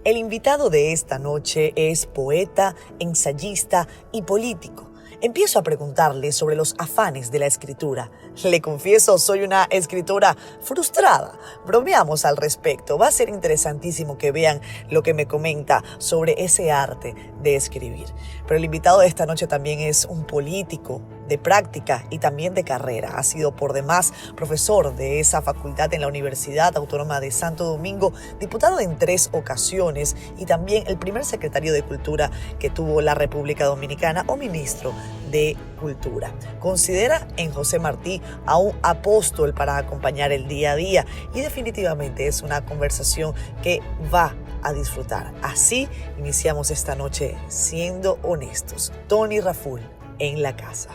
El invitado de esta noche es poeta, ensayista y político. Empiezo a preguntarle sobre los afanes de la escritura. Le confieso, soy una escritora frustrada. Bromeamos al respecto. Va a ser interesantísimo que vean lo que me comenta sobre ese arte de escribir. Pero el invitado de esta noche también es un político de práctica y también de carrera. Ha sido por demás profesor de esa facultad en la Universidad Autónoma de Santo Domingo, diputado en 3 ocasiones y también el primer secretario de Cultura que tuvo la República Dominicana o ministro de Cultura. Considera en José Martí a un apóstol para acompañar el día a día y definitivamente es una conversación que va a disfrutar. Así iniciamos esta noche siendo honestos. Tony Raful en la casa.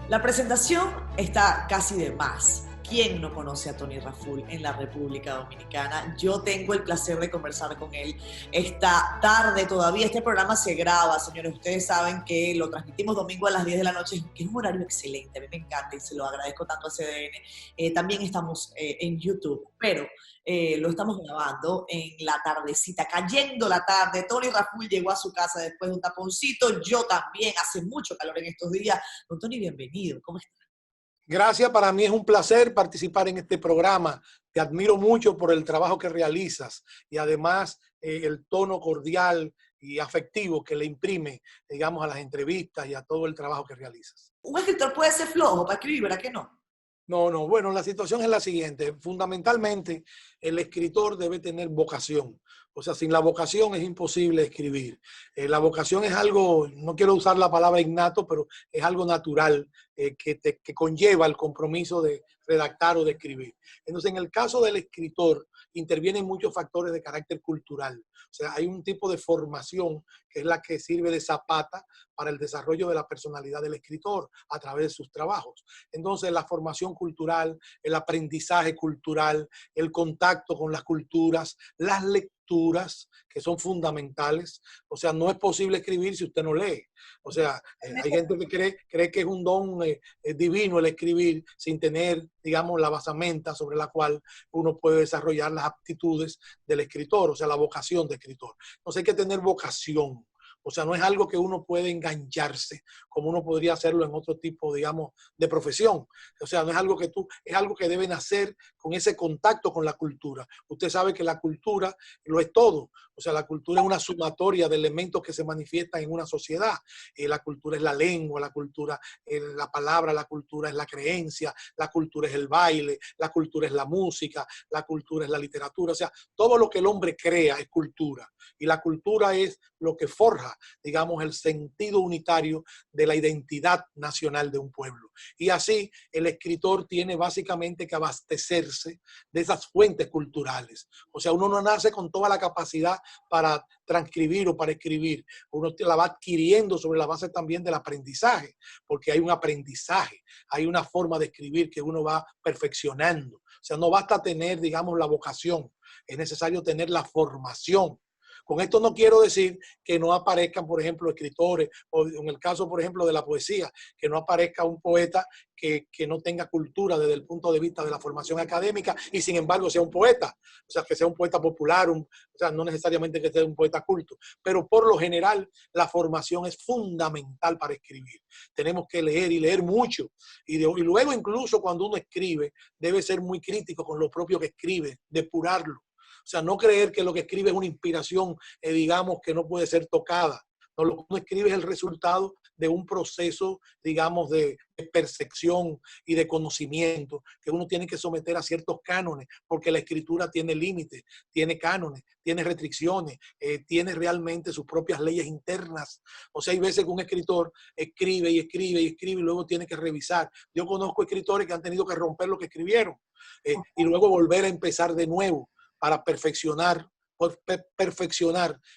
La presentación está casi de más. ¿Quién no conoce a Tony Raful en la República Dominicana? Yo tengo el placer de conversar con él esta tarde todavía. Este programa se graba, señores. Ustedes saben que lo transmitimos domingo a las 10 de la noche, que es un horario excelente. A mí me encanta y se lo agradezco tanto a CDN. También estamos en YouTube, pero lo estamos grabando en la tardecita, cayendo la tarde. Tony Raful llegó a su casa después de un taponcito. Yo también. Hace mucho calor en estos días. Don Tony, bienvenido. ¿Cómo estás? Gracias, para mí es un placer participar en este programa. Te admiro mucho por el trabajo que realizas y además el tono cordial y afectivo que le imprime, digamos, a las entrevistas y a todo el trabajo que realizas. Un escritor puede ser flojo para escribir, ¿verdad que no? No, bueno, la situación es la siguiente. Fundamentalmente, el escritor debe tener vocación. O sea, sin la vocación es imposible escribir. La vocación es algo, no quiero usar la palabra innato, pero es algo natural que conlleva el compromiso de redactar o de escribir. Entonces, en el caso del escritor, intervienen muchos factores de carácter cultural. O sea, hay un tipo de formación que es la que sirve de zapata para el desarrollo de la personalidad del escritor a través de sus trabajos. Entonces, la formación cultural, el aprendizaje cultural, el contacto con las culturas, las lecturas, que son fundamentales. O sea, no es posible escribir si usted no lee. O sea, hay gente que cree que es un don divino el escribir sin tener, digamos, la basamenta sobre la cual uno puede desarrollar las aptitudes del escritor, o sea, la vocación de escritor. Entonces hay que tener vocación. O sea, no es algo que uno puede engancharse como uno podría hacerlo en otro tipo, digamos, de profesión. O sea, no es algo que es algo que deben hacer con ese contacto con la cultura. Usted sabe que la cultura lo es todo. O sea, la cultura es una sumatoria de elementos que se manifiestan en una sociedad. La cultura es la lengua, la cultura es la palabra, la cultura es la creencia, la cultura es el baile, la cultura es la música, la cultura es la literatura. O sea, todo lo que el hombre crea es cultura. Y la cultura es lo que forja, digamos, el sentido unitario de la identidad nacional de un pueblo. Y así el escritor tiene básicamente que abastecerse de esas fuentes culturales. O sea, uno no nace con toda la capacidad para transcribir o para escribir. Uno la va adquiriendo sobre la base también del aprendizaje, porque hay un aprendizaje, hay una forma de escribir que uno va perfeccionando. O sea, no basta tener, digamos, la vocación, es necesario tener la formación. Con esto no quiero decir que no aparezcan, por ejemplo, escritores, o en el caso, por ejemplo, de la poesía, que no aparezca un poeta que no tenga cultura desde el punto de vista de la formación académica y sin embargo sea un poeta. O sea, que sea un poeta popular, o sea, no necesariamente que sea un poeta culto, pero por lo general la formación es fundamental para escribir. Tenemos que leer y leer mucho. Y luego incluso cuando uno escribe, debe ser muy crítico con lo propio que escribe, depurarlo. O sea, no creer que lo que escribe es una inspiración, digamos, que no puede ser tocada. No, lo que uno escribe es el resultado de un proceso, digamos, de percepción y de conocimiento que uno tiene que someter a ciertos cánones, porque la escritura tiene límites, tiene cánones, tiene restricciones, tiene realmente sus propias leyes internas. O sea, hay veces que un escritor escribe y escribe y escribe y luego tiene que revisar. Yo conozco escritores que han tenido que romper lo que escribieron y luego volver a empezar de nuevo para perfeccionar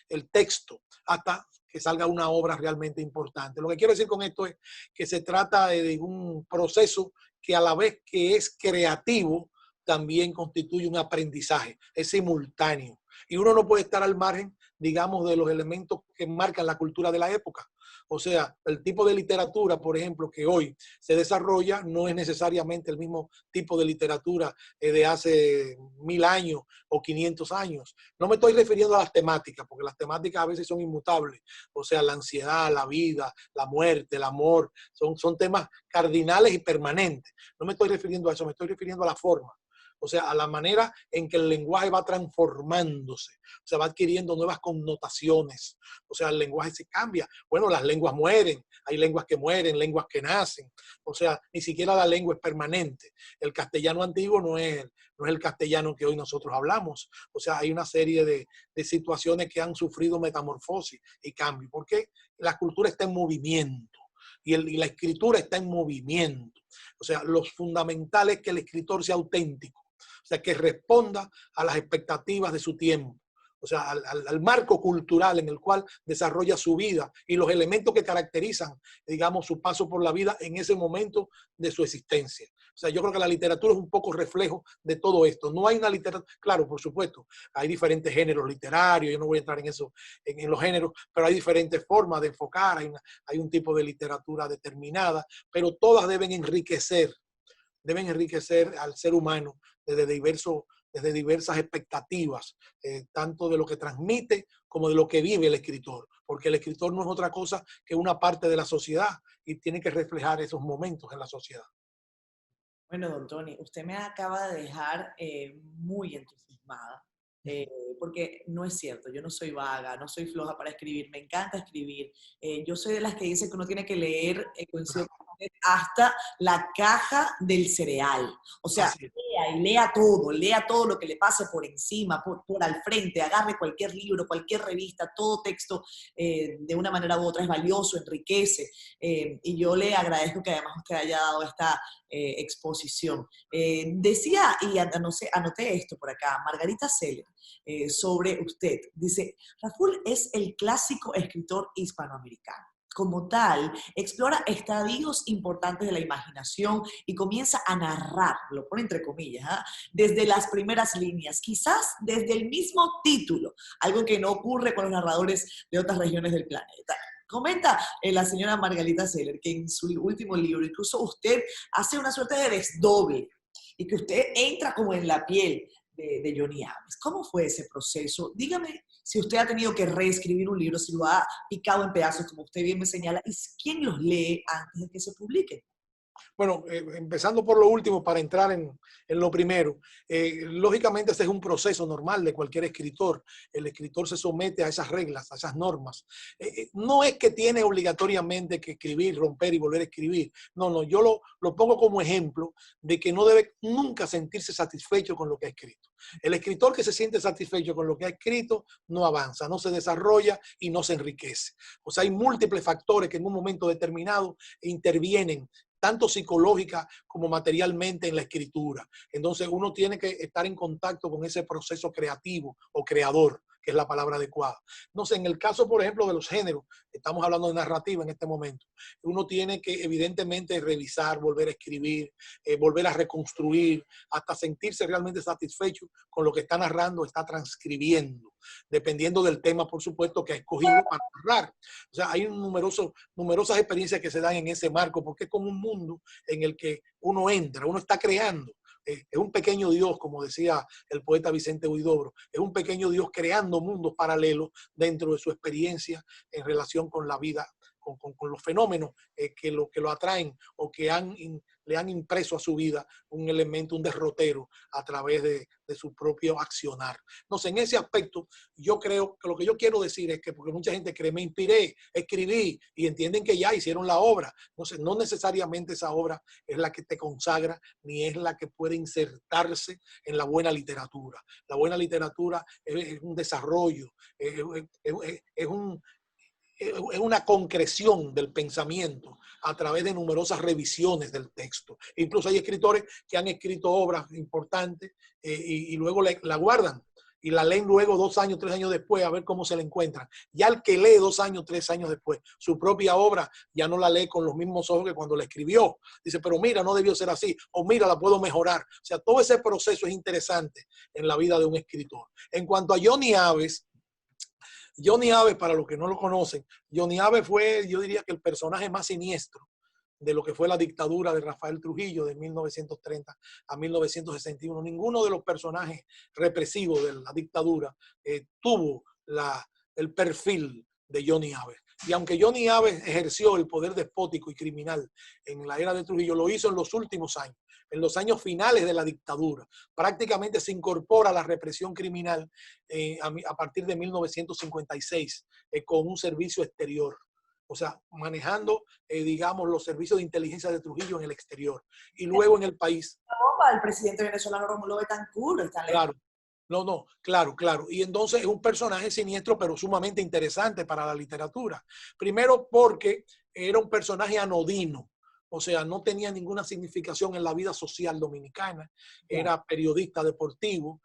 el texto hasta que salga una obra realmente importante. Lo que quiero decir con esto es que se trata de un proceso que a la vez que es creativo, también constituye un aprendizaje, es simultáneo. Y uno no puede estar al margen, digamos, de los elementos que marcan la cultura de la época. O sea, el tipo de literatura, por ejemplo, que hoy se desarrolla no es necesariamente el mismo tipo de literatura de hace 1000 años o 500 años. No me estoy refiriendo a las temáticas, porque las temáticas a veces son inmutables. O sea, la ansiedad, la vida, la muerte, el amor, son temas cardinales y permanentes. No me estoy refiriendo a eso, me estoy refiriendo a la forma. O sea, a la manera en que el lenguaje va transformándose, o sea, va adquiriendo nuevas connotaciones. O sea, el lenguaje se cambia. Bueno, las lenguas mueren, hay lenguas que mueren, lenguas que nacen. O sea, ni siquiera la lengua es permanente. El castellano antiguo no es el castellano que hoy nosotros hablamos. O sea, hay una serie de situaciones que han sufrido metamorfosis y cambio. ¿Por qué? La cultura está en movimiento y la escritura está en movimiento. O sea, lo fundamental es que el escritor sea auténtico. O sea, que responda a las expectativas de su tiempo. O sea, al marco cultural en el cual desarrolla su vida y los elementos que caracterizan, digamos, su paso por la vida en ese momento de su existencia. O sea, yo creo que la literatura es un poco reflejo de todo esto. No hay una literatura, claro, por supuesto, hay diferentes géneros literarios, yo no voy a entrar en eso, en los géneros, pero hay diferentes formas de enfocar, hay un tipo de literatura determinada, pero todas deben enriquecer al ser humano desde diversas expectativas, tanto de lo que transmite como de lo que vive el escritor, porque el escritor no es otra cosa que una parte de la sociedad y tiene que reflejar esos momentos en la sociedad. Bueno, don Tony, usted me acaba de dejar muy entusiasmada, eh, porque no es cierto, yo no soy vaga, no soy floja para escribir, me encanta escribir. Yo soy de las que dice que uno tiene que leer, coincido con usted, hasta la caja del cereal. O sea, Así es. lea y lea todo lo que le pase por encima, por al frente, agarre cualquier libro, cualquier revista, todo texto de una manera u otra es valioso, enriquece. Y yo le agradezco que además usted haya dado esta exposición. Decía, y anoté esto por acá, Margarita Seller, sobre usted. Dice, Raful es el clásico escritor hispanoamericano. Como tal, explora estadios importantes de la imaginación y comienza a narrar, lo pone entre comillas, ¿eh? Desde las primeras líneas, quizás desde el mismo título, algo que no ocurre con los narradores de otras regiones del planeta. Comenta la señora Margarita Seller que en su último libro, incluso usted hace una suerte de desdoble y que usted entra como en la piel de Johnny Ames. ¿Cómo fue ese proceso? Dígame si usted ha tenido que reescribir un libro, si lo ha picado en pedazos, como usted bien me señala, y quién los lee antes de que se publique. Bueno, empezando por lo último para entrar en lo primero, lógicamente ese es un proceso normal de cualquier escritor. El escritor se somete a esas reglas, a esas normas. No es que tiene obligatoriamente que escribir, romper y volver a escribir. No, no, yo lo pongo como ejemplo de que no debe nunca sentirse satisfecho con lo que ha escrito. El escritor que se siente satisfecho con lo que ha escrito no avanza, no se desarrolla y no se enriquece. O sea, hay múltiples factores que en un momento determinado intervienen tanto psicológica como materialmente en la escritura. Entonces uno tiene que estar en contacto con ese proceso creativo o creador, que es la palabra adecuada. No sé, en el caso, por ejemplo, de los géneros, estamos hablando de narrativa en este momento, uno tiene que evidentemente revisar, volver a escribir, volver a reconstruir, hasta sentirse realmente satisfecho con lo que está narrando, está transcribiendo, dependiendo del tema, por supuesto, que ha escogido para narrar. O sea, hay numerosas experiencias que se dan en ese marco, porque es como un mundo en el que uno entra, uno está creando. Es un pequeño Dios, como decía el poeta Vicente Huidobro, es un pequeño Dios creando mundos paralelos dentro de su experiencia en relación con la vida, con los fenómenos que lo atraen o que le han impreso a su vida un elemento, un derrotero a través de su propio accionar. No sé, en ese aspecto yo creo que lo que yo quiero decir es que, porque mucha gente cree, me inspiré, escribí y entienden que ya hicieron la obra. No sé, no necesariamente esa obra es la que te consagra ni es la que puede insertarse en la buena literatura. La buena literatura es un desarrollo, es una concreción del pensamiento a través de numerosas revisiones del texto. Incluso hay escritores que han escrito obras importantes y luego la guardan y la leen luego 2 años, 3 años después a ver cómo se la encuentran. Ya el que lee 2 años, 3 años después su propia obra ya no la lee con los mismos ojos que cuando la escribió. Dice, pero mira, no debió ser así, o mira, la puedo mejorar. O sea, todo ese proceso es interesante en la vida de un escritor. En cuanto a Johnny Aves, Johnny Aves, para los que no lo conocen, Johnny Aves fue, yo diría que el personaje más siniestro de lo que fue la dictadura de Rafael Trujillo de 1930 a 1961. Ninguno de los personajes represivos de la dictadura tuvo el perfil de Johnny Aves. Y aunque Johnny Aves ejerció el poder despótico y criminal en la era de Trujillo, lo hizo en los últimos años, en los años finales de la dictadura. Prácticamente se incorpora a la represión criminal a partir de 1956 con un servicio exterior. O sea, manejando, digamos, los servicios de inteligencia de Trujillo en el exterior. Y luego en el país. El presidente venezolano Rómulo Betancourt está lejos. Claro, no, claro. Y entonces es un personaje siniestro, pero sumamente interesante para la literatura. Primero porque era un personaje anodino. O sea, no tenía ninguna significación en la vida social dominicana. Era periodista deportivo,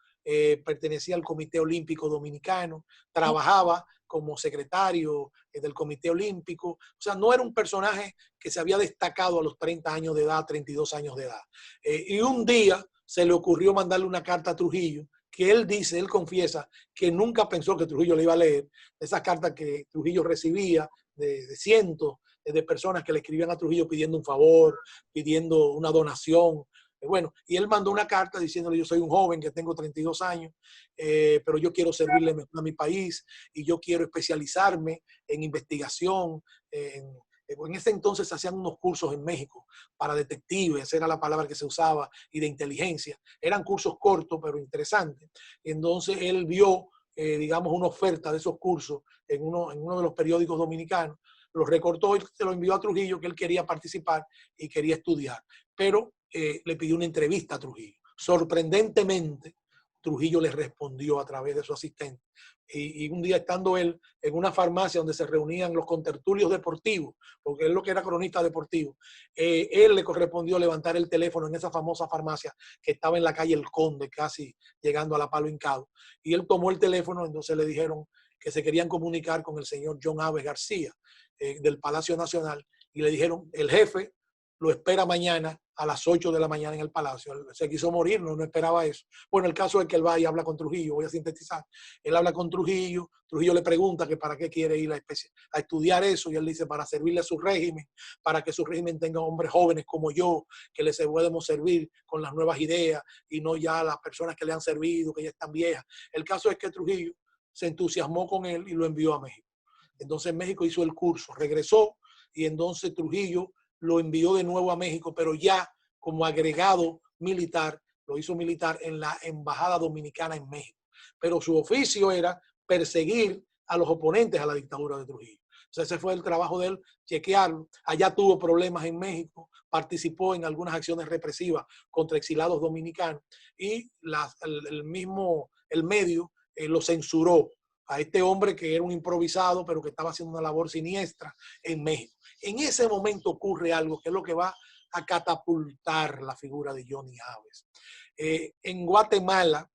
pertenecía al Comité Olímpico Dominicano, trabajaba como secretario del Comité Olímpico. O sea, no era un personaje que se había destacado a los 30 años de edad, 32 años de edad. Y un día se le ocurrió mandarle una carta a Trujillo, que él confiesa que nunca pensó que Trujillo le iba a leer. Esas cartas que Trujillo recibía de cientos de personas que le escribían a Trujillo pidiendo un favor, pidiendo una donación. Bueno, y él mandó una carta diciéndole: yo soy un joven que tengo 32 años, pero yo quiero servirle mejor a mi país y yo quiero especializarme en investigación. En ese entonces se hacían unos cursos en México para detectives, esa era la palabra que se usaba, y de inteligencia. Eran cursos cortos, pero interesantes. Entonces él vio, digamos, una oferta de esos cursos en uno de los periódicos dominicanos, lo recortó y se lo envió a Trujillo, que él quería participar y quería estudiar. Pero le pidió una entrevista a Trujillo. Sorprendentemente, Trujillo le respondió a través de su asistente. Y un día, estando él en una farmacia donde se reunían los contertulios deportivos, porque él lo que era cronista deportivo, él le correspondió levantar el teléfono en esa famosa farmacia que estaba en la calle El Conde, casi llegando a la Palo Hincado. Y él tomó el teléfono, entonces le dijeron que se querían comunicar con el señor John Aves García del Palacio Nacional, y le dijeron: el jefe lo espera mañana a las 8 de la mañana en el Palacio. Él se quiso morir, no esperaba eso. Bueno, el caso es que él va y habla con Trujillo, voy a sintetizar. Él habla con Trujillo, Trujillo le pregunta que para qué quiere ir a estudiar eso, y él dice: para servirle a su régimen, para que su régimen tenga hombres jóvenes como yo, que les podemos servir con las nuevas ideas y no ya las personas que le han servido, que ya están viejas. El caso es que Trujillo se entusiasmó con él y lo envió a México. Entonces México hizo el curso, regresó, y entonces Trujillo lo envió de nuevo a México, pero ya como agregado militar, lo hizo militar en la Embajada Dominicana en México. Pero su oficio era perseguir a los oponentes a la dictadura de Trujillo. O sea, ese fue el trabajo de él, chequearlo. Allá tuvo problemas en México, participó en algunas acciones represivas contra exilados dominicanos, y el medio lo censuró a este hombre que era un improvisado, pero que estaba haciendo una labor siniestra en México. En ese momento ocurre algo que es lo que va a catapultar la figura de Johnny Aves. En Guatemala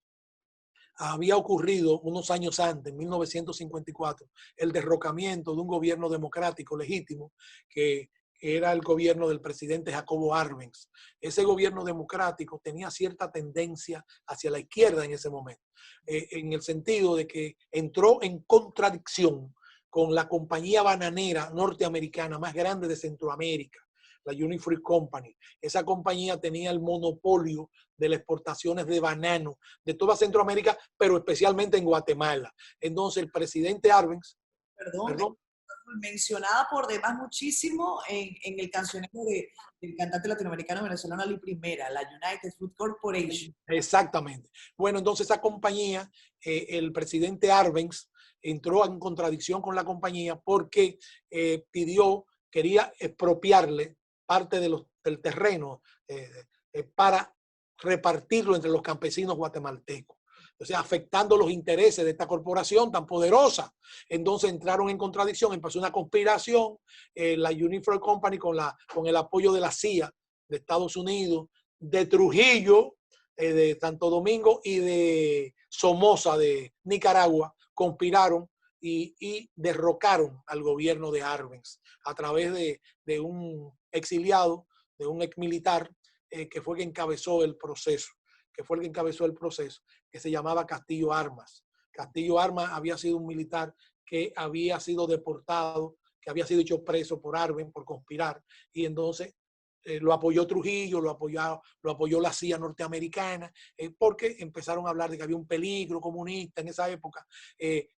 había ocurrido unos años antes, en 1954, el derrocamiento de un gobierno democrático legítimo que era el gobierno del presidente Jacobo Arbenz. Ese gobierno democrático tenía cierta tendencia hacia la izquierda en ese momento, en el sentido de que entró en contradicción con la compañía bananera norteamericana más grande de Centroamérica, la Unifruit Company. Esa compañía tenía el monopolio de las exportaciones de banano de toda Centroamérica, pero especialmente en Guatemala. Entonces el presidente Arbenz, Perdón, mencionada por demás muchísimo en el cancionero del cantante latinoamericano venezolano Ali Primera, la United Fruit Corporation. Exactamente. Bueno, entonces esa compañía, el presidente Arbenz entró en contradicción con la compañía porque quería expropiarle parte del terreno para repartirlo entre los campesinos guatemaltecos. O sea, afectando los intereses de esta corporación tan poderosa. Entonces entraron en contradicción, empezó una conspiración, la Unifor Company con el apoyo de la CIA de Estados Unidos, de Trujillo, de Santo Domingo y de Somoza de Nicaragua, conspiraron y derrocaron al gobierno de Arbenz a través de un exiliado, de un ex militar que fue el que encabezó el proceso, que se llamaba Castillo Armas. Castillo Armas había sido un militar que había sido deportado, que había sido hecho preso por Arben por conspirar, y entonces lo apoyó Trujillo, lo apoyó la CIA norteamericana, porque empezaron a hablar de que había un peligro comunista en esa época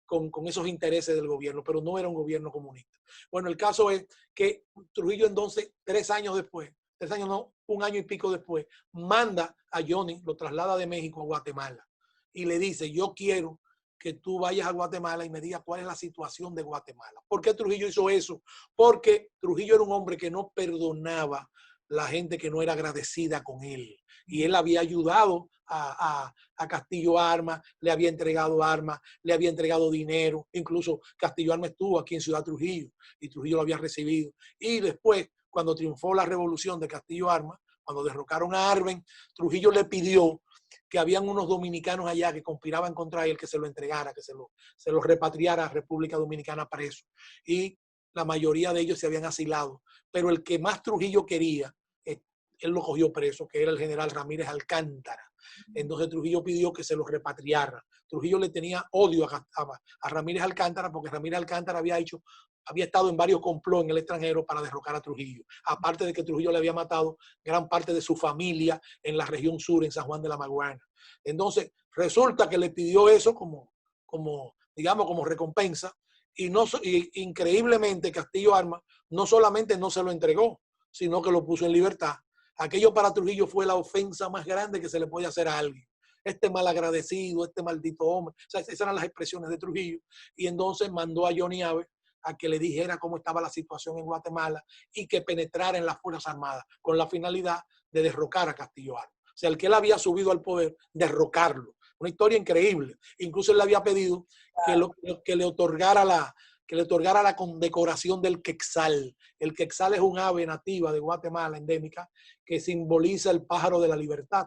con esos intereses del gobierno, pero no era un gobierno comunista. Bueno, el caso es que Trujillo entonces, 3 años después, 3 años no, un año y pico después, manda a Johnny, lo traslada de México a Guatemala y le dice, yo quiero que tú vayas a Guatemala y me digas cuál es la situación de Guatemala. ¿Por qué Trujillo hizo eso? Porque Trujillo era un hombre que no perdonaba la gente que no era agradecida con él. Y él había ayudado a Castillo Armas, le había entregado armas, le había entregado dinero. Incluso Castillo Armas estuvo aquí en Ciudad Trujillo y Trujillo lo había recibido. Y después, cuando triunfó la revolución de Castillo Armas, cuando derrocaron a Arben, Trujillo le pidió que habían unos dominicanos allá que conspiraban contra él, que se lo entregara, que se lo repatriara a República Dominicana preso. Y la mayoría de ellos se habían asilado. Pero el que más Trujillo quería, él lo cogió preso, que era el general Ramírez Alcántara. Entonces Trujillo pidió que se lo repatriara. Trujillo le tenía odio a Ramírez Alcántara porque Ramírez Alcántara había estado en varios complots en el extranjero para derrocar a Trujillo. Aparte de que Trujillo le había matado gran parte de su familia en la región sur, en San Juan de la Maguana. Entonces, resulta que le pidió eso digamos, como recompensa. Y increíblemente Castillo Armas no solamente no se lo entregó, sino que lo puso en libertad. Aquello para Trujillo fue la ofensa más grande que se le puede hacer a alguien. Este malagradecido, este maldito hombre. O sea, esas eran las expresiones de Trujillo. Y entonces mandó a Johnny Abe a que le dijera cómo estaba la situación en Guatemala y que penetrara en las Fuerzas Armadas con la finalidad de derrocar a Castillo Armas. O sea, el que él había subido al poder, derrocarlo. Una historia increíble. Incluso él le había pedido que le otorgara la condecoración del quetzal. El quetzal es un ave nativa de Guatemala, endémica, que simboliza el pájaro de la libertad,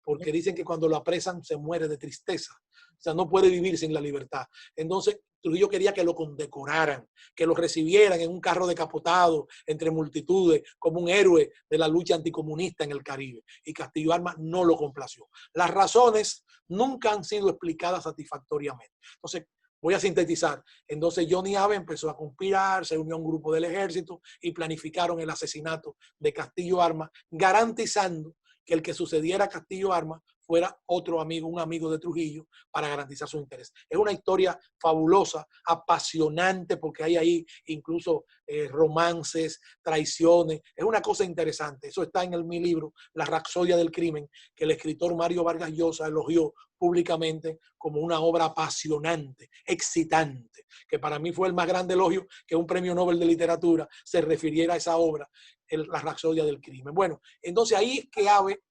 porque dicen que cuando lo apresan se muere de tristeza. O sea, no puede vivir sin la libertad. Entonces, Trujillo quería que lo condecoraran, que lo recibieran en un carro decapotado entre multitudes, como un héroe de la lucha anticomunista en el Caribe. Y Castillo Armas no lo complació. Las razones nunca han sido explicadas satisfactoriamente. Entonces, voy a sintetizar. Entonces Johnny Abe empezó a conspirar, se unió a un grupo del ejército y planificaron el asesinato de Castillo Armas, garantizando que el que sucediera a Castillo Armas fuera otro amigo, un amigo de Trujillo, para garantizar su interés. Es una historia fabulosa, apasionante, porque hay ahí incluso romances, traiciones. Es una cosa interesante. Eso está en mi libro, La Rapsodia del Crimen, que el escritor Mario Vargas Llosa elogió públicamente como una obra apasionante, excitante, que para mí fue el más grande elogio que un premio Nobel de literatura se refiriera a esa obra, La Rapsodia del Crimen. Bueno, entonces ahí es que Abe...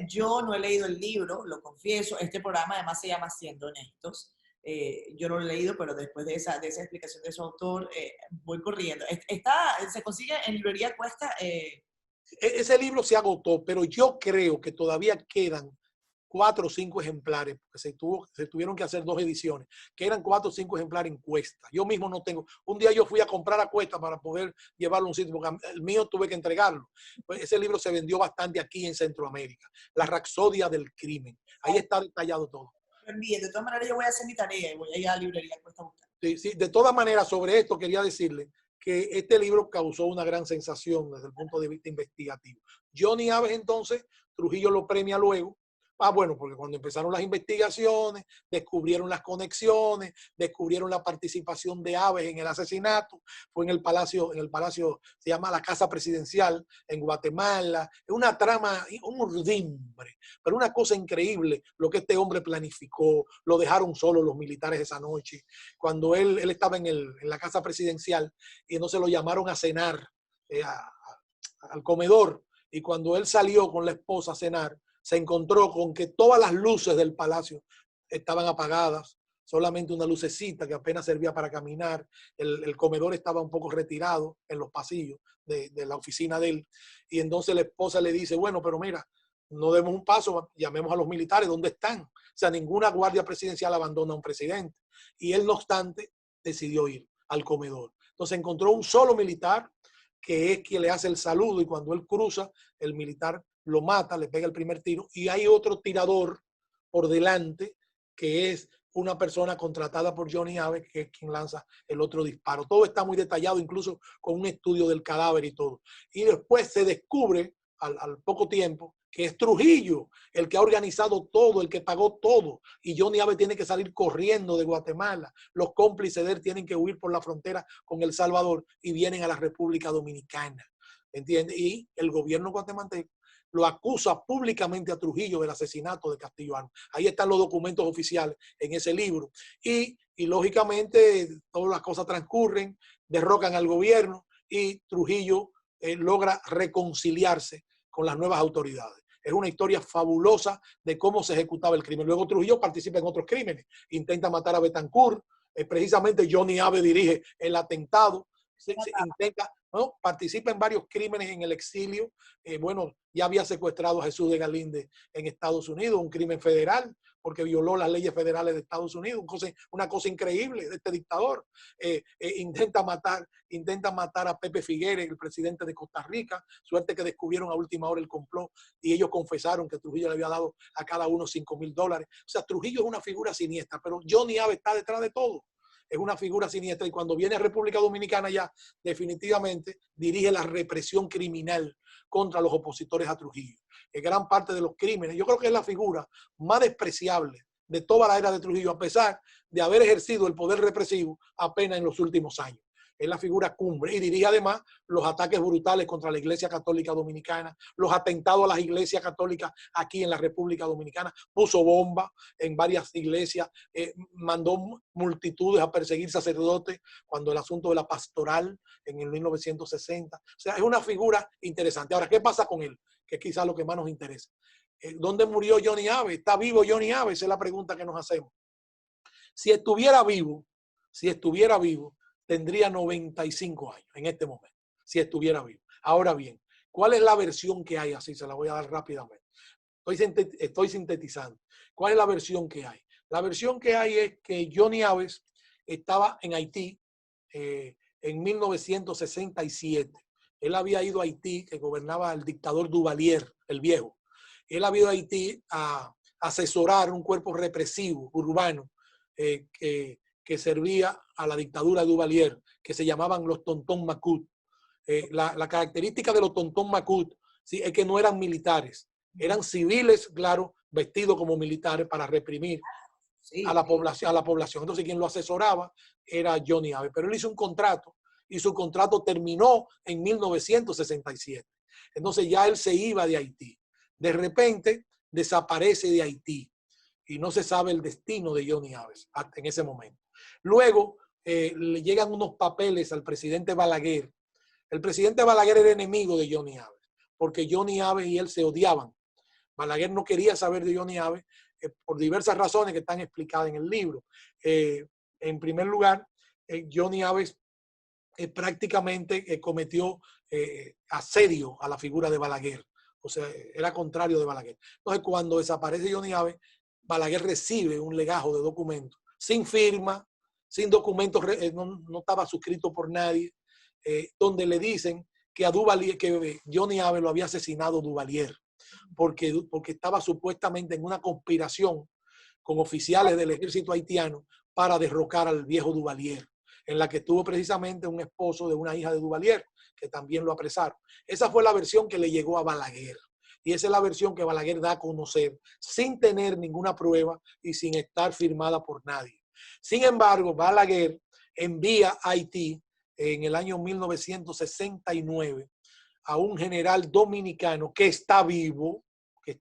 Yo no he leído el libro, lo confieso. Este programa además se llama Siendo Honestos. Yo no lo he leído, pero después de esa explicación de su autor, voy corriendo. Se consigue en librería Cuesta. Ese libro se agotó, pero yo creo que todavía quedan 4 o 5 ejemplares, porque se tuvieron que hacer 2 ediciones, que eran 4 o 5 ejemplares en Cuesta. Yo mismo no tengo. Un día yo fui a comprar a Cuesta para poder llevarlo a un sitio, porque el mío tuve que entregarlo. Pues ese libro se vendió bastante aquí en Centroamérica. La Rapsodia del Crimen. Ahí está detallado todo. Bien, de todas maneras yo voy a hacer mi tarea y voy a ir a la librería Cuesta a buscar. Sí, sí, de todas maneras, sobre esto quería decirle que este libro causó una gran sensación desde el punto de vista investigativo. Johnny Abe, entonces, Trujillo lo premia luego. Bueno, porque cuando empezaron las investigaciones, descubrieron las conexiones, descubrieron la participación de Abe en el asesinato. Fue en el palacio, se llama la Casa Presidencial, en Guatemala. Es una trama, un urdimbre, pero una cosa increíble lo que este hombre planificó. Lo dejaron solo los militares esa noche. Cuando él estaba en la Casa Presidencial y entonces lo llamaron a cenar al comedor. Y cuando él salió con la esposa a cenar, se encontró con que todas las luces del palacio estaban apagadas, solamente una lucecita que apenas servía para caminar. El comedor estaba un poco retirado en los pasillos de la oficina de él. Y entonces la esposa le dice, bueno, pero mira, no demos un paso, llamemos a los militares, ¿dónde están? O sea, ninguna guardia presidencial abandona a un presidente. Y él, no obstante, decidió ir al comedor. Entonces encontró un solo militar, que es quien le hace el saludo, y cuando él cruza, el militar lo mata, le pega el primer tiro, y hay otro tirador por delante, que es una persona contratada por Johnny Abe, que es quien lanza el otro disparo. Todo está muy detallado, incluso con un estudio del cadáver y todo. Y después se descubre, al poco tiempo, que es Trujillo el que ha organizado todo, el que pagó todo. Y Johnny Abe tiene que salir corriendo de Guatemala. Los cómplices de él tienen que huir por la frontera con El Salvador y vienen a la República Dominicana. ¿Entiendes? Y el gobierno guatemalteco lo acusa públicamente a Trujillo del asesinato de Castillo Armas. Ahí están los documentos oficiales en ese libro. Y lógicamente todas las cosas transcurren, derrocan al gobierno y Trujillo logra reconciliarse con las nuevas autoridades. Es una historia fabulosa de cómo se ejecutaba el crimen. Luego Trujillo participa en otros crímenes. Intenta matar a Betancourt. Precisamente Johnny Abe dirige el atentado. Se intenta, ¿no? Participa en varios crímenes en el exilio. Bueno, ya había secuestrado a Jesús de Galíndez en Estados Unidos, un crimen federal, porque violó las leyes federales de Estados Unidos, una cosa increíble de este dictador. Intenta matar a Pepe Figueres, el presidente de Costa Rica, suerte que descubrieron a última hora el complot y ellos confesaron que Trujillo le había dado a cada uno $5,000. O sea, Trujillo es una figura siniestra, pero Johnny Abe está detrás de todo. Es una figura siniestra y cuando viene a República Dominicana ya definitivamente dirige la represión criminal contra los opositores a Trujillo. Es gran parte de los crímenes. Yo creo que es la figura más despreciable de toda la era de Trujillo, a pesar de haber ejercido el poder represivo apenas en los últimos años. Es la figura cumbre y dirige además los ataques brutales contra la Iglesia Católica Dominicana, los atentados a las iglesias católicas aquí en la República Dominicana, puso bomba en varias iglesias, mandó multitudes a perseguir sacerdotes cuando el asunto de la pastoral en el 1960. O sea, es una figura interesante. Ahora, ¿qué pasa con él? Que es quizás lo que más nos interesa. ¿Dónde murió Johnny Abe? ¿Está vivo Johnny Abe? Esa es la pregunta que nos hacemos. Si estuviera vivo, tendría 95 años en este momento, si estuviera vivo. Ahora bien, ¿cuál es la versión que hay? Así se la voy a dar rápidamente. Estoy sintetizando. ¿Cuál es la versión que hay? La versión que hay es que Johnny Abe estaba en Haití en 1967. Él había ido a Haití, que gobernaba el dictador Duvalier, el viejo. Él había ido a Haití a asesorar un cuerpo represivo urbano que servía a la dictadura de Duvalier, que se llamaban los Tontón Macut. La característica de los Tontón Macut, ¿sí?, es que no eran militares, eran civiles, claro, vestidos como militares para reprimir a la población. Entonces quien lo asesoraba era Johnny Abe, pero él hizo un contrato y su contrato terminó en 1967. Entonces ya él se iba de Haití. De repente desaparece de Haití y no se sabe el destino de Johnny Abe hasta en ese momento. Luego le llegan unos papeles al presidente Balaguer. El presidente Balaguer era enemigo de Johnny Abe, porque Johnny Abe y él se odiaban. Balaguer no quería saber de Johnny Abe por diversas razones que están explicadas en el libro. En primer lugar, Johnny Abe prácticamente cometió asedio a la figura de Balaguer. O sea, era contrario de Balaguer. Entonces, cuando desaparece Johnny Abe, Balaguer recibe un legajo de documentos, sin firma, sin documentos, no estaba suscrito por nadie, donde le dicen que a Duvalier, que Johnny Abe lo había asesinado Duvalier, porque estaba supuestamente en una conspiración con oficiales del ejército haitiano para derrocar al viejo Duvalier, en la que estuvo precisamente un esposo de una hija de Duvalier, que también lo apresaron. Esa fue la versión que le llegó a Balaguer. Y esa es la versión que Balaguer da a conocer sin tener ninguna prueba y sin estar firmada por nadie. Sin embargo, Balaguer envía a Haití en el año 1969 a un general dominicano que está vivo, es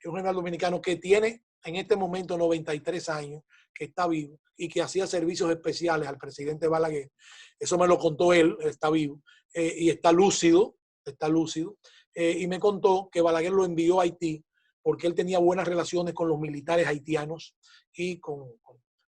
un general dominicano que tiene en este momento 93 años, que está vivo y que hacía servicios especiales al presidente Balaguer. Eso me lo contó él, está vivo y está lúcido. Y me contó que Balaguer lo envió a Haití porque él tenía buenas relaciones con los militares haitianos y con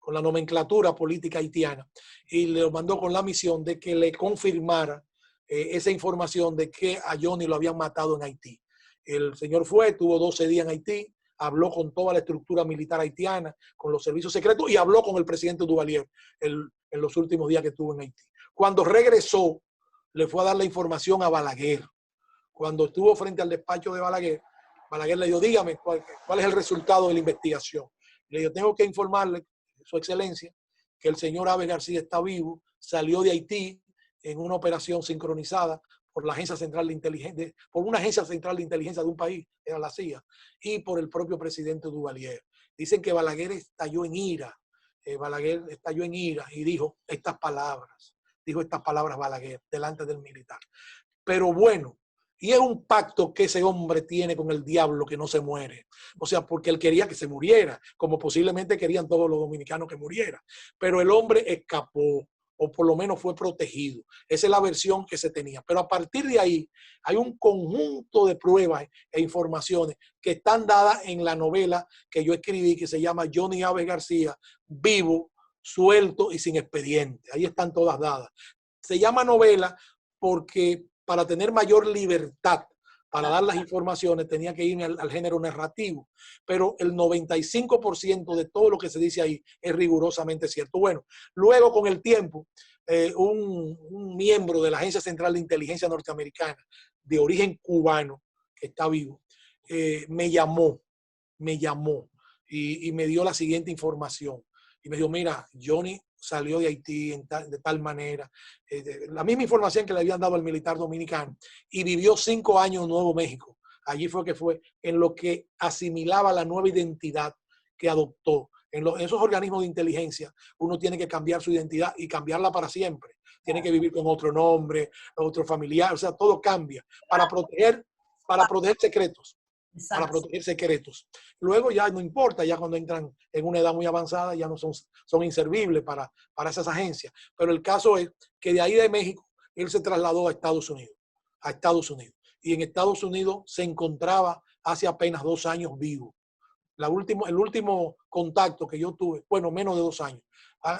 la nomenclatura política haitiana, y le mandó con la misión de que le confirmara esa información de que a Johnny lo habían matado en Haití. El señor tuvo 12 días en Haití, habló con toda la estructura militar haitiana, con los servicios secretos y habló con el presidente Duvalier en los últimos días que estuvo en Haití. Cuando regresó, le fue a dar la información a Balaguer. Cuando estuvo frente al despacho de Balaguer, Balaguer le dijo, dígame, ¿cuál es el resultado de la investigación? Le digo, tengo que informarle, Su Excelencia, que el señor Abe García está vivo, salió de Haití en una operación sincronizada por la Agencia Central de Inteligencia, por una agencia central de inteligencia de un país, era la CIA, y por el propio presidente Duvalier. Dicen que Balaguer estalló en ira, Balaguer estalló en ira y dijo estas palabras Balaguer delante del militar. Pero bueno, y es un pacto que ese hombre tiene con el diablo que no se muere. O sea, porque él quería que se muriera, como posiblemente querían todos los dominicanos que muriera. Pero el hombre escapó, o por lo menos fue protegido. Esa es la versión que se tenía. Pero a partir de ahí hay un conjunto de pruebas e informaciones que están dadas en la novela que yo escribí, que se llama Johnny Abe García, vivo, suelto y sin expediente. Ahí están todas dadas. Se llama novela porque para tener mayor libertad para dar las informaciones tenía que irme al género narrativo, pero el 95% de todo lo que se dice ahí es rigurosamente cierto. Bueno, luego con el tiempo, un miembro de la Agencia Central de Inteligencia Norteamericana, de origen cubano, que está vivo, me llamó y me dio la siguiente información. Y me dijo, mira, Johnny salió de Haití de tal manera, la misma información que le habían dado al militar dominicano, y vivió 5 años en Nuevo México. Allí fue en lo que asimilaba la nueva identidad que adoptó. En esos organismos de inteligencia, uno tiene que cambiar su identidad y cambiarla para siempre. Tiene que vivir con otro nombre, otro familiar, o sea, todo cambia para proteger secretos. Para Exacto. proteger secretos. Luego ya no importa, ya cuando entran en una edad muy avanzada ya no son inservibles para esas agencias. Pero el caso es que de ahí de México él se trasladó a Estados Unidos. Y en Estados Unidos se encontraba hace apenas 2 años vivo. El último contacto que yo tuve, bueno, menos de 2 años,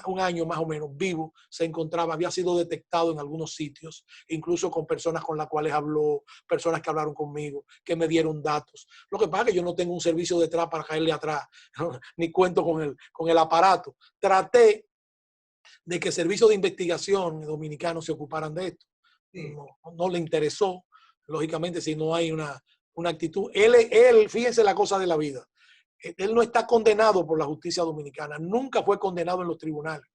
1 año más o menos, vivo, se encontraba, había sido detectado en algunos sitios, incluso con personas con las cuales habló, personas que hablaron conmigo, que me dieron datos. Lo que pasa es que yo no tengo un servicio detrás para caerle atrás, ¿no? Ni cuento con el aparato. Traté de que servicios de investigación dominicanos se ocuparan de esto. Sí. No le interesó, lógicamente, si no hay una actitud. Fíjense la cosa de la vida. Él no está condenado por la justicia dominicana, nunca fue condenado en los tribunales.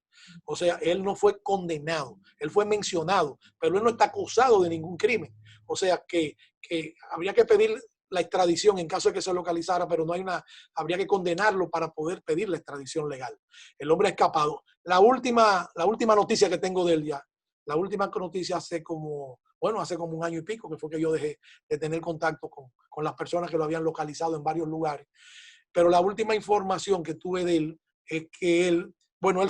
O sea, él no fue condenado, él fue mencionado, pero él no está acusado de ningún crimen. O sea, que habría que pedir la extradición en caso de que se localizara, pero habría que condenarlo para poder pedir la extradición legal. El hombre ha escapado. La última noticia que tengo de él ya, la última noticia hace como 1 año y pico, que fue que yo dejé de tener contacto con las personas que lo habían localizado en varios lugares. Pero la última información que tuve de él es que él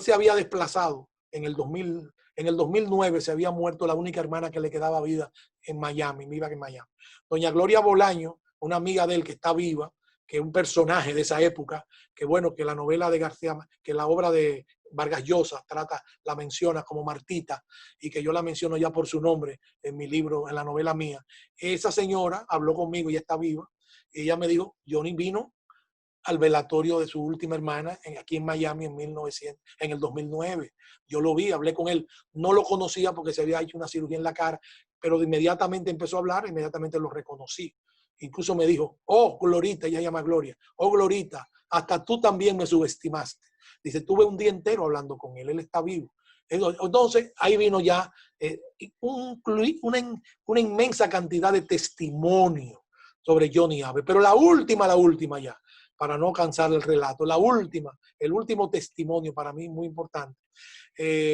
se había desplazado en el 2009 se había muerto la única hermana que le quedaba vida en Miami, viva en Miami. Doña Gloria Bolaño, una amiga de él que está viva, que es un personaje de esa época, que la novela de García, que la obra de Vargas Llosa la menciona como Martita, y que yo la menciono ya por su nombre en mi libro, en la novela mía. Esa señora habló conmigo, ella está viva, y ella me dijo, Johnny vino al velatorio de su última hermana aquí en Miami en el 2009. Yo lo vi, hablé con él. No lo conocía porque se había hecho una cirugía en la cara, pero inmediatamente empezó a hablar, inmediatamente lo reconocí. Incluso me dijo, oh, Glorita, ella llama Gloria, oh, Glorita, hasta tú también me subestimaste. Dice, tuve un día entero hablando con él está vivo. Entonces, ahí vino ya una inmensa cantidad de testimonio sobre Johnny Abe. Pero la última ya, para no cansar el relato, el último testimonio para mí muy importante,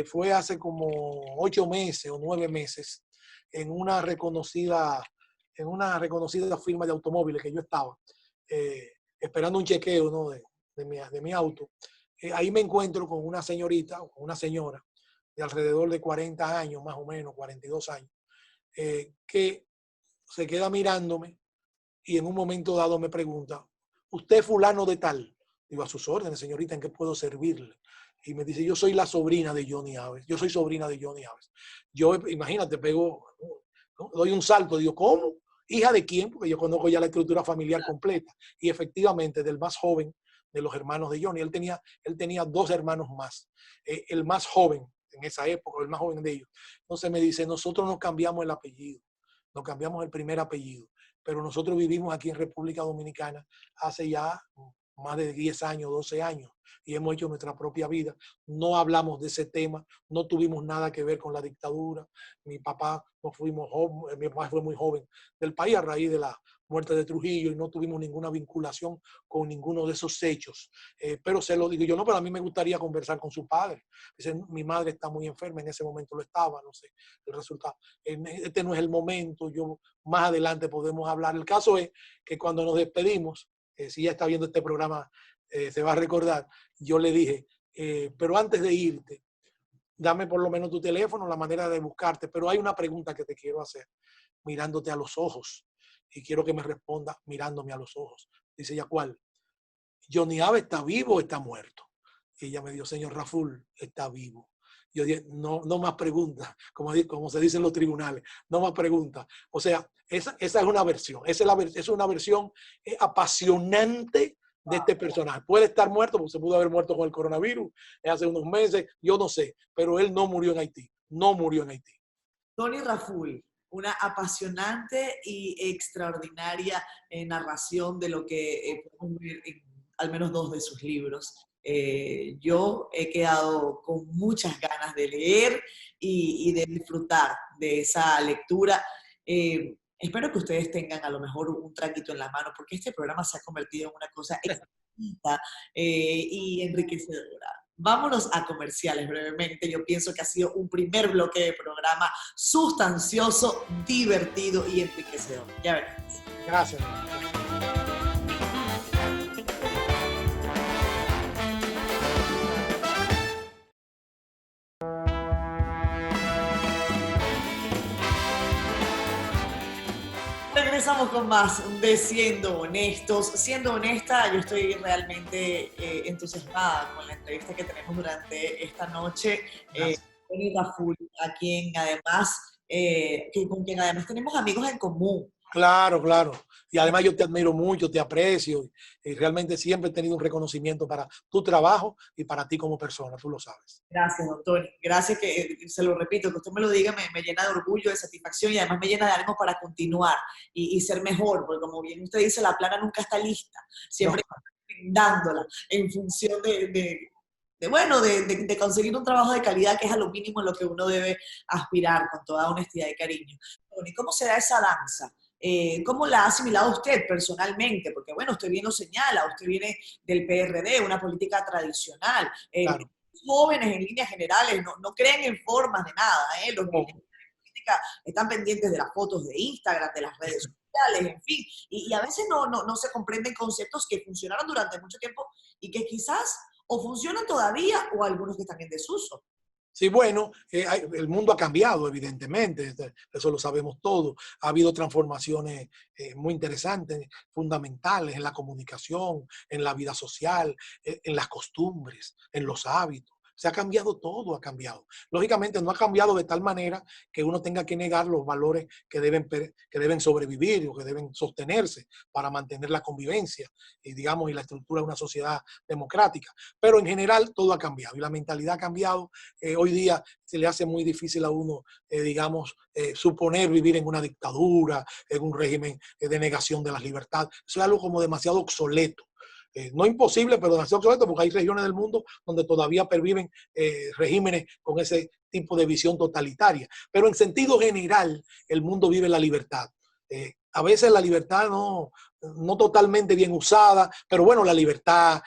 fue hace como 8 meses o 9 meses en una reconocida firma de automóviles que yo estaba esperando un chequeo, ¿no? de mi auto. Ahí me encuentro con una señorita, una señora de alrededor de 40 años, más o menos, 42 años, que se queda mirándome y en un momento dado me pregunta, ¿usted es fulano de tal? Digo, a sus órdenes, señorita, ¿en qué puedo servirle? Y me dice, yo soy la sobrina de Johnny Aves. Yo soy sobrina de Johnny Aves. Yo, imagínate, doy un salto, digo, ¿cómo? ¿Hija de quién? Porque yo conozco ya la estructura familiar completa. Y efectivamente, del más joven de los hermanos de Johnny. Él tenía 2 hermanos más. El más joven en esa época, el más joven de ellos. Entonces me dice, nosotros nos cambiamos el apellido. Nos cambiamos el primer apellido. Pero nosotros vivimos aquí en República Dominicana hace ya más de 10 años, 12 años, y hemos hecho nuestra propia vida. No hablamos de ese tema, no tuvimos nada que ver con la dictadura. Mi papá, mi papá fue muy joven del país a raíz de la muerte de Trujillo y no tuvimos ninguna vinculación con ninguno de esos hechos. Pero se lo digo yo, no, pero a mí me gustaría conversar con su padre. Dice, mi madre está muy enferma, en ese momento lo estaba, no sé el resultado. Este no es el momento, yo más adelante podemos hablar. El caso es que cuando nos despedimos, si ya está viendo este programa, se va a recordar, yo le dije, pero antes de irte, dame por lo menos tu teléfono, la manera de buscarte, pero hay una pregunta que te quiero hacer, mirándote a los ojos, y quiero que me responda mirándome a los ojos. Dice ella, ¿cuál? ¿Johnny Abe está vivo o está muerto? Y ella me dijo, señor Raful, está vivo. Yo dije, no, no más preguntas, como se dice en los tribunales, no más preguntas. O sea, esa es una versión, es una versión apasionante de este personaje. Puede estar muerto, porque se pudo haber muerto con el coronavirus hace unos meses, yo no sé, pero él no murió en Haití, no murió en Haití. Tony Raful, una apasionante y extraordinaria narración de lo que podemos ver en al menos 2 de sus libros. Yo he quedado con muchas ganas de leer y de disfrutar de esa lectura. Espero que ustedes tengan a lo mejor un traguito en la mano, porque este programa se ha convertido en una cosa exquisita y enriquecedora. Vámonos a comerciales brevemente. Yo pienso que ha sido un primer bloque de programa sustancioso, divertido y enriquecedor. Ya verás. Gracias. Regresamos con más de Siendo Honestos. Siendo honesta, yo estoy realmente entusiasmada con la entrevista que tenemos durante esta noche. Tony Raful, con quien además tenemos amigos en común. Claro, claro. Y además yo te admiro mucho, te aprecio y realmente siempre he tenido un reconocimiento para tu trabajo y para ti como persona, tú lo sabes. Gracias, doctor. Gracias que, se lo repito, que usted me lo diga me llena de orgullo, de satisfacción y además me llena de ánimo para continuar y ser mejor, porque como bien usted dice, la plana nunca está lista, siempre dándola en función de conseguir un trabajo de calidad que es a lo mínimo en lo que uno debe aspirar con toda honestidad y cariño. Tony, ¿cómo se da esa danza? ¿Cómo la ha asimilado usted personalmente? Porque bueno, usted bien lo señala, usted viene del PRD, una política tradicional. Claro. Jóvenes en líneas generales no creen en formas de nada. Los niños de política están pendientes de las fotos de Instagram, de las redes sociales, en fin. Y a veces no se comprenden conceptos que funcionaron durante mucho tiempo y que quizás o funcionan todavía o algunos que están en desuso. Sí, bueno, el mundo ha cambiado, evidentemente, eso lo sabemos todos. Ha habido transformaciones muy interesantes, fundamentales en la comunicación, en la vida social, en las costumbres, en los hábitos. Se ha cambiado todo, ha cambiado. Lógicamente no ha cambiado de tal manera que uno tenga que negar los valores que deben sobrevivir o que deben sostenerse para mantener la convivencia y, digamos, y la estructura de una sociedad democrática. Pero en general todo ha cambiado y la mentalidad ha cambiado. Hoy día se le hace muy difícil a uno, suponer vivir en una dictadura, en un régimen de negación de las libertades. Eso es algo como demasiado obsoleto. No imposible, pero demasiado obsoleto, porque hay regiones del mundo donde todavía perviven regímenes con ese tipo de visión totalitaria. Pero en sentido general, el mundo vive la libertad. A veces la libertad no totalmente bien usada, pero bueno, la libertad,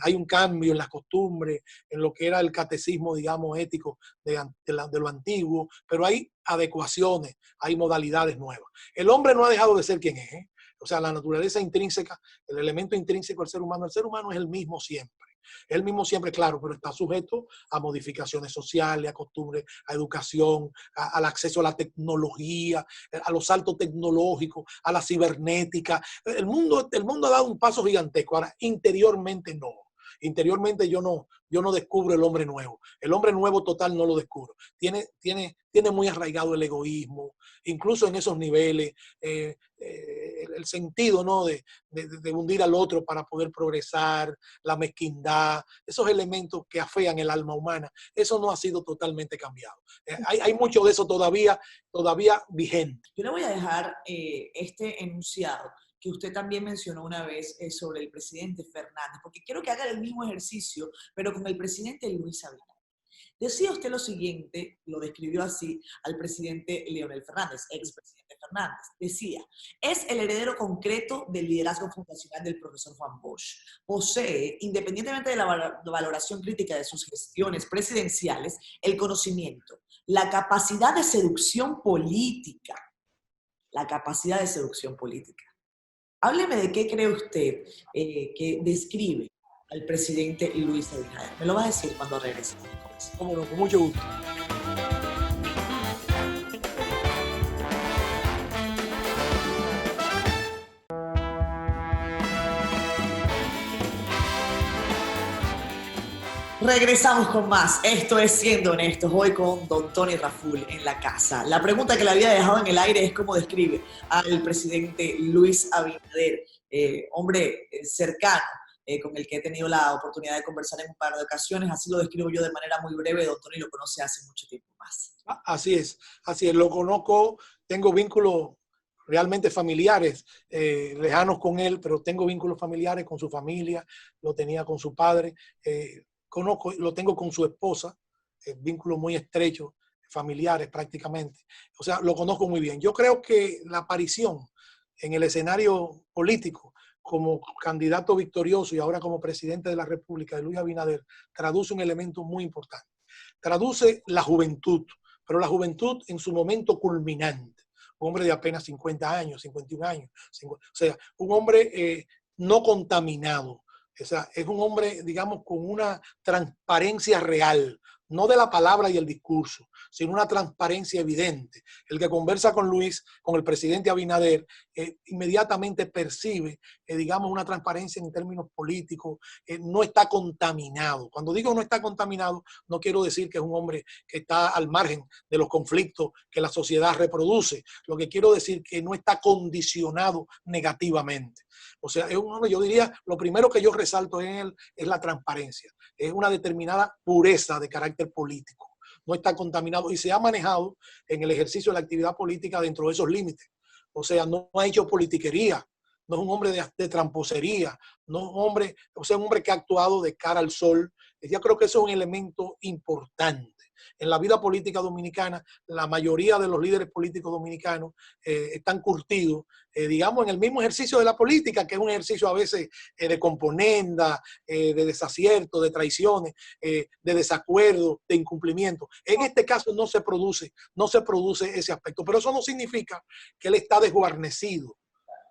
hay un cambio en las costumbres, en lo que era el catecismo, digamos, ético de lo antiguo, pero hay adecuaciones, hay modalidades nuevas. El hombre no ha dejado de ser quien es, ¿eh? O sea, la naturaleza intrínseca, el elemento intrínseco del ser humano es el mismo siempre. El mismo siempre, claro, pero está sujeto a modificaciones sociales, a costumbres, a educación, al acceso a la tecnología, a los saltos tecnológicos, a la cibernética. El mundo ha dado un paso gigantesco. Ahora, interiormente no. Interiormente yo no descubro el hombre nuevo. El hombre nuevo total no lo descubro. Tiene muy arraigado el egoísmo, incluso en esos niveles, el sentido, ¿no? de hundir al otro para poder progresar, la mezquindad, esos elementos que afean el alma humana, eso no ha sido totalmente cambiado. Hay mucho de eso todavía vigente. Yo le voy a dejar este enunciado que usted también mencionó una vez sobre el presidente Fernández, porque quiero que haga el mismo ejercicio, pero con el presidente Luis Abinader. Decía usted lo siguiente, lo describió así al presidente Leonel Fernández, expresidente Fernández. Decía, es el heredero concreto del liderazgo fundacional del profesor Juan Bosch. Posee, independientemente de la valoración crítica de sus gestiones presidenciales, el conocimiento, la capacidad de seducción política. La capacidad de seducción política. Hábleme de qué cree usted que describe al presidente Luis Abinader. Me lo va a decir cuando regrese. Cómo no, con mucho gusto. Regresamos con más. Esto es Siendo Honestos, hoy con don Tony Raful en la casa. La pregunta que le había dejado en el aire es cómo describe al presidente Luis Abinader, hombre cercano, con el que he tenido la oportunidad de conversar en un par de ocasiones. Así lo describo yo de manera muy breve. Don Tony lo conoce hace mucho tiempo más. Así es, lo conozco, tengo vínculos realmente familiares, lejanos con él, pero tengo vínculos familiares con su familia, lo tenía con su padre, conozco, lo tengo con su esposa, vínculos muy estrechos, familiares prácticamente. O sea, lo conozco muy bien. Yo creo que la aparición en el escenario político como candidato victorioso y ahora como presidente de la República de Luis Abinader traduce un elemento muy importante. Traduce la juventud, pero la juventud en su momento culminante. Un hombre de apenas 50 años, 51 años. O sea, un hombre no contaminado. O sea, es un hombre, digamos, con una transparencia real, no de la palabra y el discurso, sino una transparencia evidente. El que conversa con Luis, con el presidente Abinader, inmediatamente percibe, digamos, una transparencia en términos políticos, no está contaminado. Cuando digo no está contaminado, no quiero decir que es un hombre que está al margen de los conflictos que la sociedad reproduce. Lo que quiero decir es que no está condicionado negativamente. O sea, es un hombre, yo diría, lo primero que yo resalto en él es la transparencia. Es una determinada pureza de carácter político. No está contaminado y se ha manejado en el ejercicio de la actividad política dentro de esos límites. O sea, no ha hecho politiquería, no es un hombre de tramposería, no es un hombre, o sea, un hombre que ha actuado de cara al sol. Yo creo que eso es un elemento importante. En la vida política dominicana, la mayoría de los líderes políticos dominicanos están curtidos, digamos, en el mismo ejercicio de la política, que es un ejercicio a veces de componenda, de desacierto, de traiciones, de desacuerdo, de incumplimiento. En este caso no se produce ese aspecto, pero eso no significa que él está desguarnecido.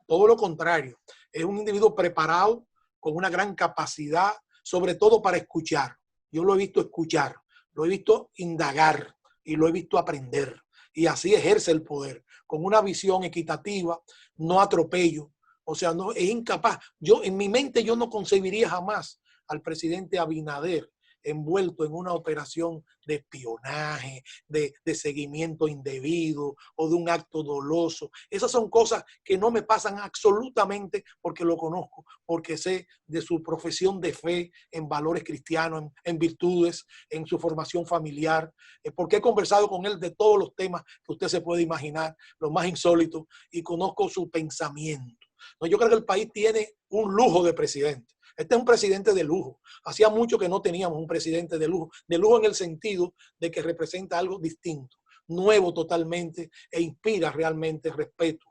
Todo lo contrario, es un individuo preparado, con una gran capacidad, sobre todo para escuchar. Yo lo he visto escuchar, lo he visto indagar y lo he visto aprender. Y así ejerce el poder, con una visión equitativa, no atropello. O sea, no es incapaz. Yo, en mi mente, yo no concebiría jamás al presidente Abinader envuelto en una operación de espionaje, de seguimiento indebido o de un acto doloso. Esas son cosas que no me pasan absolutamente porque lo conozco, porque sé de su profesión de fe en valores cristianos, en virtudes, en su formación familiar, porque he conversado con él de todos los temas que usted se puede imaginar, los más insólitos, y conozco su pensamiento. No, yo creo que el país tiene un lujo de presidente. Este es un presidente de lujo. Hacía mucho que no teníamos un presidente de lujo en el sentido de que representa algo distinto, nuevo totalmente e inspira realmente respeto,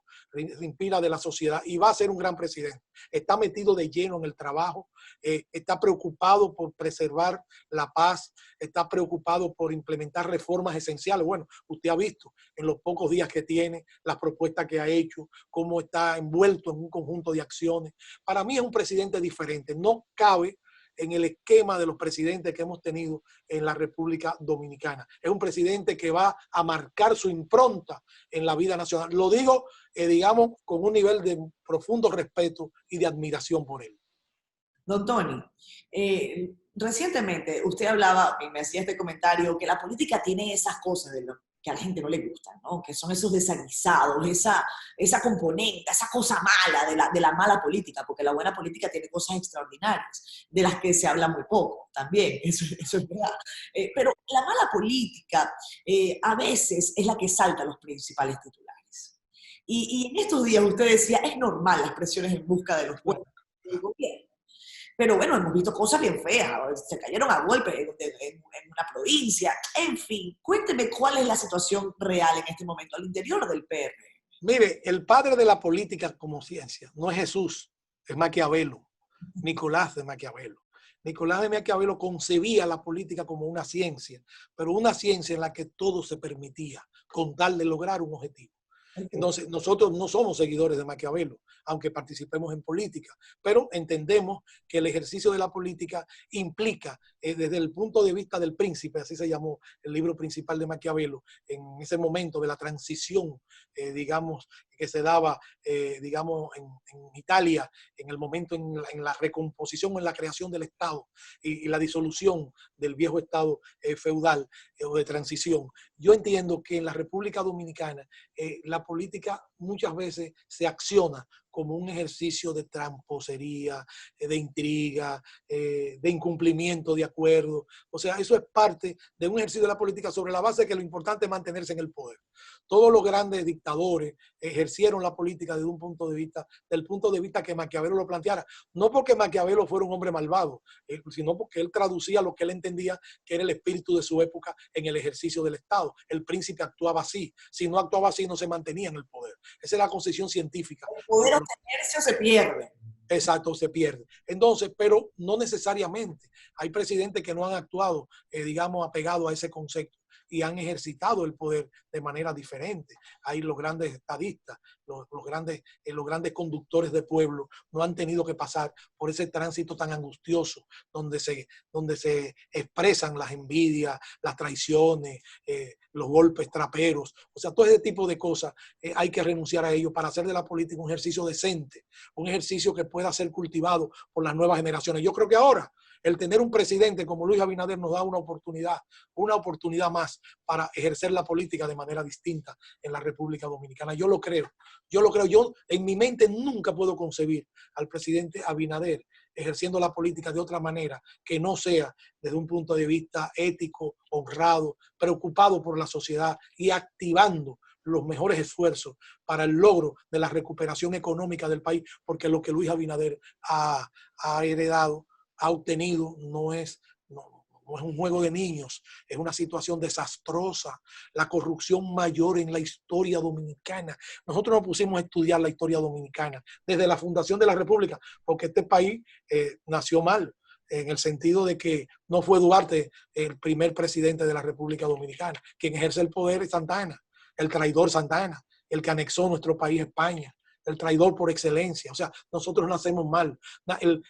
inspira de la sociedad y va a ser un gran presidente. Está metido de lleno en el trabajo, está preocupado por preservar la paz, está preocupado por implementar reformas esenciales. Bueno, usted ha visto en los pocos días que tiene, las propuestas que ha hecho, cómo está envuelto en un conjunto de acciones. Para mí es un presidente diferente, no cabe en el esquema de los presidentes que hemos tenido en la República Dominicana. Es un presidente que va a marcar su impronta en la vida nacional. Lo digo, digamos, con un nivel de profundo respeto y de admiración por él. Don Tony, recientemente usted hablaba y me hacía este comentario que la política tiene esas cosas de lo que a la gente no le gustan, ¿no? Que son esos desaguisados, esa componente, esa cosa mala de la mala política, porque la buena política tiene cosas extraordinarias, de las que se habla muy poco también, eso es verdad. Pero la mala política a veces es la que salta a los principales titulares. Y en estos días usted decía, es normal las presiones en busca de los puestos del gobierno. Pero bueno, hemos visto cosas bien feas, se cayeron a golpes en una provincia, en fin. Cuénteme cuál es la situación real en este momento al interior del PR. Mire, el padre de la política como ciencia no es Jesús, es Maquiavelo, Nicolás de Maquiavelo. Nicolás de Maquiavelo concebía la política como una ciencia, pero una ciencia en la que todo se permitía con tal de lograr un objetivo. Entonces, nosotros no somos seguidores de Maquiavelo, aunque participemos en política, pero entendemos que el ejercicio de la política implica, desde el punto de vista del príncipe, así se llamó el libro principal de Maquiavelo, en ese momento de la transición, digamos, que se daba, digamos, en Italia, en el momento en la recomposición, en la creación del Estado y la disolución del viejo Estado feudal o de transición. Yo entiendo que en la República Dominicana la política muchas veces se acciona como un ejercicio de tramposería, de intriga, de incumplimiento de acuerdos. O sea, eso es parte de un ejercicio de la política sobre la base de que lo importante es mantenerse en el poder. Todos los grandes dictadores ejercieron la política desde un punto de vista, del punto de vista que Maquiavelo lo planteara. No porque Maquiavelo fuera un hombre malvado, sino porque él traducía lo que él entendía que era el espíritu de su época en el ejercicio del Estado. El príncipe actuaba así. Si no actuaba así, no se mantenía en el poder. Esa es la concepción científica. El poder obtenerse o se pierde. Exacto, se pierde. Entonces, pero no necesariamente. Hay presidentes que no han actuado, digamos, apegados a ese concepto y han ejercitado el poder de manera diferente. Hay los grandes estadistas, los grandes conductores de pueblo, no han tenido que pasar por ese tránsito tan angustioso donde se expresan las envidias, las traiciones, los golpes traperos. O sea, todo ese tipo de cosas hay que renunciar a ello para hacer de la política un ejercicio decente, un ejercicio que pueda ser cultivado por las nuevas generaciones. Yo creo que ahora el tener un presidente como Luis Abinader nos da una oportunidad más para ejercer la política de manera distinta en la República Dominicana. Yo lo creo. Yo en mi mente nunca puedo concebir al presidente Abinader ejerciendo la política de otra manera que no sea desde un punto de vista ético, honrado, preocupado por la sociedad y activando los mejores esfuerzos para el logro de la recuperación económica del país, porque lo que Luis Abinader ha heredado, ha obtenido, no es un juego de niños, es una situación desastrosa, la corrupción mayor en la historia dominicana. Nosotros nos pusimos a estudiar la historia dominicana desde la fundación de la República, porque este país nació mal, en el sentido de que no fue Duarte el primer presidente de la República Dominicana. Quien ejerce el poder es Santana, el traidor Santana, el que anexó nuestro país a España, el traidor por excelencia. O sea, nosotros nacemos mal.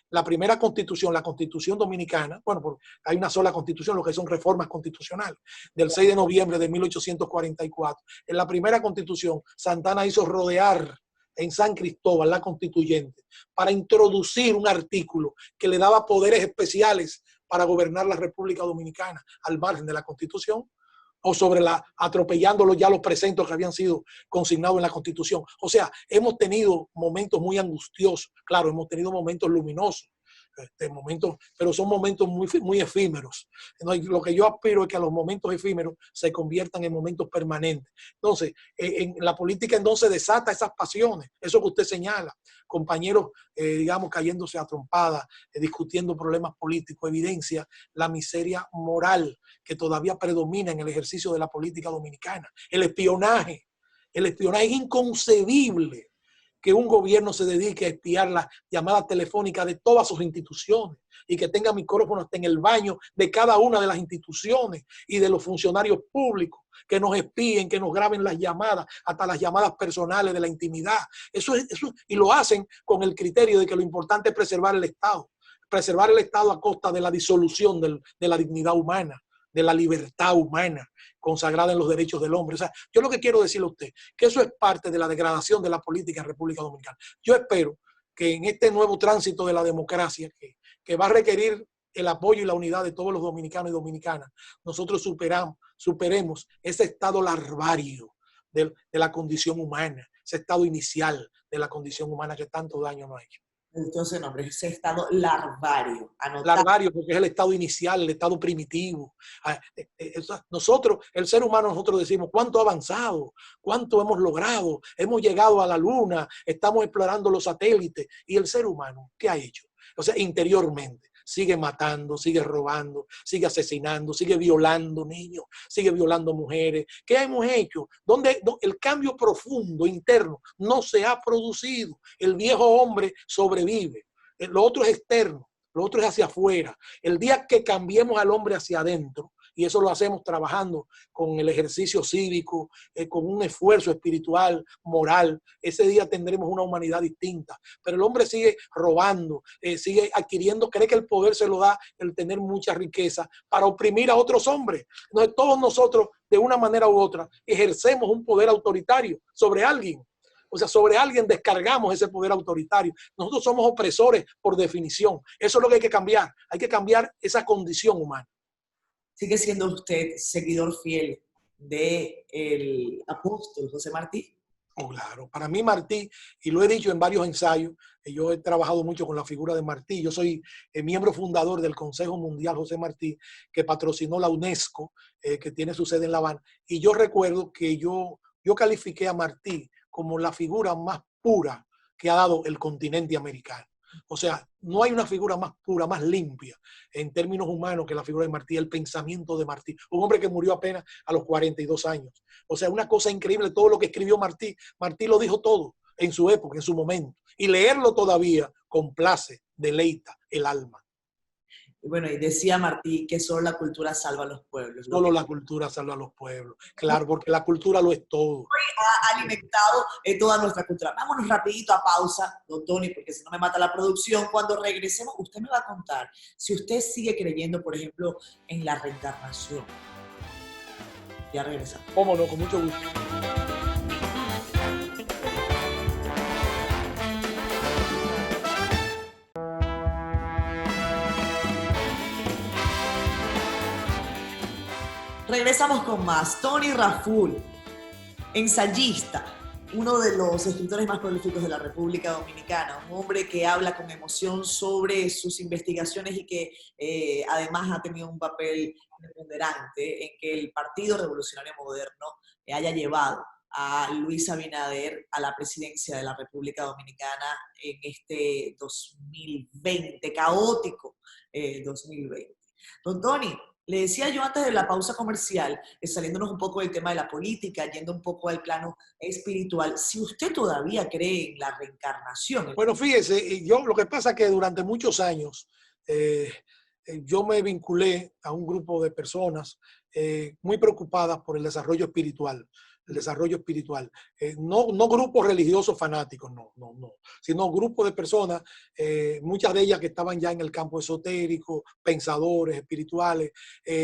La primera constitución, la constitución dominicana, bueno, hay una sola constitución, lo que son reformas constitucionales, del 6 de noviembre de 1844. En la primera constitución, Santana hizo rodear en San Cristóbal la constituyente para introducir un artículo que le daba poderes especiales para gobernar la República Dominicana al margen de la constitución, o atropellando ya los preceptos que habían sido consignados en la Constitución. O sea, hemos tenido momentos muy angustiosos, claro, hemos tenido momentos luminosos, pero son momentos muy efímeros. Lo que yo aspiro es que a los momentos efímeros se conviertan en momentos permanentes. Entonces, en la política entonces desata esas pasiones, eso que usted señala, compañeros, digamos, cayéndose a trompadas, discutiendo problemas políticos, evidencia la miseria moral que todavía predomina en el ejercicio de la política dominicana. El espionaje es inconcebible que un gobierno se dedique a espiar las llamadas telefónicas de todas sus instituciones y que tenga micrófonos hasta en el baño de cada una de las instituciones y de los funcionarios públicos, que nos espíen, que nos graben las llamadas, hasta las llamadas personales de la intimidad. Eso, y lo hacen con el criterio de que lo importante es preservar el Estado a costa de la disolución de la dignidad humana, de la libertad humana consagrada en los derechos del hombre. O sea, yo lo que quiero decirle a usted, que eso es parte de la degradación de la política en República Dominicana. Yo espero que en este nuevo tránsito de la democracia, que va a requerir el apoyo y la unidad de todos los dominicanos y dominicanas, nosotros superemos ese estado larvario de la condición humana, ese estado inicial de la condición humana que tanto daño nos ha hecho. Me gustó ese nombre, ese estado larvario. Anotar. Larvario, porque es el estado inicial, el estado primitivo. Nosotros, el ser humano, nosotros decimos cuánto ha avanzado, cuánto hemos logrado, hemos llegado a la luna, estamos explorando los satélites. ¿Y el ser humano qué ha hecho? O sea, interiormente. Sigue matando, sigue robando, sigue asesinando, sigue violando niños, sigue violando mujeres. ¿Qué hemos hecho? Donde el cambio profundo interno no se ha producido. El viejo hombre sobrevive. Lo otro es externo. Lo otro es hacia afuera. El día que cambiemos al hombre hacia adentro, y eso lo hacemos trabajando con el ejercicio cívico, con un esfuerzo espiritual, moral, ese día tendremos una humanidad distinta. Pero el hombre sigue robando, sigue adquiriendo, cree que el poder se lo da el tener mucha riqueza para oprimir a otros hombres. Entonces todos nosotros, de una manera u otra, ejercemos un poder autoritario sobre alguien. O sea, sobre alguien descargamos ese poder autoritario. Nosotros somos opresores por definición. Eso es lo que hay que cambiar. Hay que cambiar esa condición humana. ¿Sigue siendo usted seguidor fiel del apóstol José Martí? Oh, claro. Para mí Martí, y lo he dicho en varios ensayos, yo he trabajado mucho con la figura de Martí. Yo soy miembro fundador del Consejo Mundial José Martí, que patrocinó la UNESCO, que tiene su sede en La Habana. Y yo recuerdo que yo califiqué a Martí como la figura más pura que ha dado el continente americano. O sea, no hay una figura más pura, más limpia en términos humanos que la figura de Martí, el pensamiento de Martí. Un hombre que murió apenas a los 42 años. O sea, una cosa increíble, todo lo que escribió Martí. Martí lo dijo todo en su época, en su momento. Y leerlo todavía complace, deleita el alma. Y bueno, y decía Martí que solo la cultura salva a los pueblos. Solo la cultura salva a los pueblos. Claro, porque la cultura lo es todo. Ha alimentado toda nuestra cultura. Vámonos rapidito a pausa, don Tony, porque si no me mata la producción. Cuando regresemos, usted me va a contar si usted sigue creyendo, por ejemplo, en la reencarnación. Ya regresamos. Cómo no, con mucho gusto. Regresamos con más. Tony Raful, ensayista, uno de los escritores más prolíficos de la República Dominicana, un hombre que habla con emoción sobre sus investigaciones y que además ha tenido un papel preponderante en que el Partido Revolucionario Moderno haya llevado a Luis Abinader a la presidencia de la República Dominicana en este 2020, caótico 2020. Don Tony, le decía yo antes de la pausa comercial, saliéndonos un poco del tema de la política, yendo un poco al plano espiritual, si usted todavía cree en la reencarnación. Bueno, fíjese, yo lo que pasa es que durante muchos años yo me vinculé a un grupo de personas muy preocupadas por el desarrollo espiritual. El desarrollo espiritual. No grupos religiosos fanáticos, no, sino grupos de personas, muchas de ellas que estaban ya en el campo esotérico, pensadores espirituales,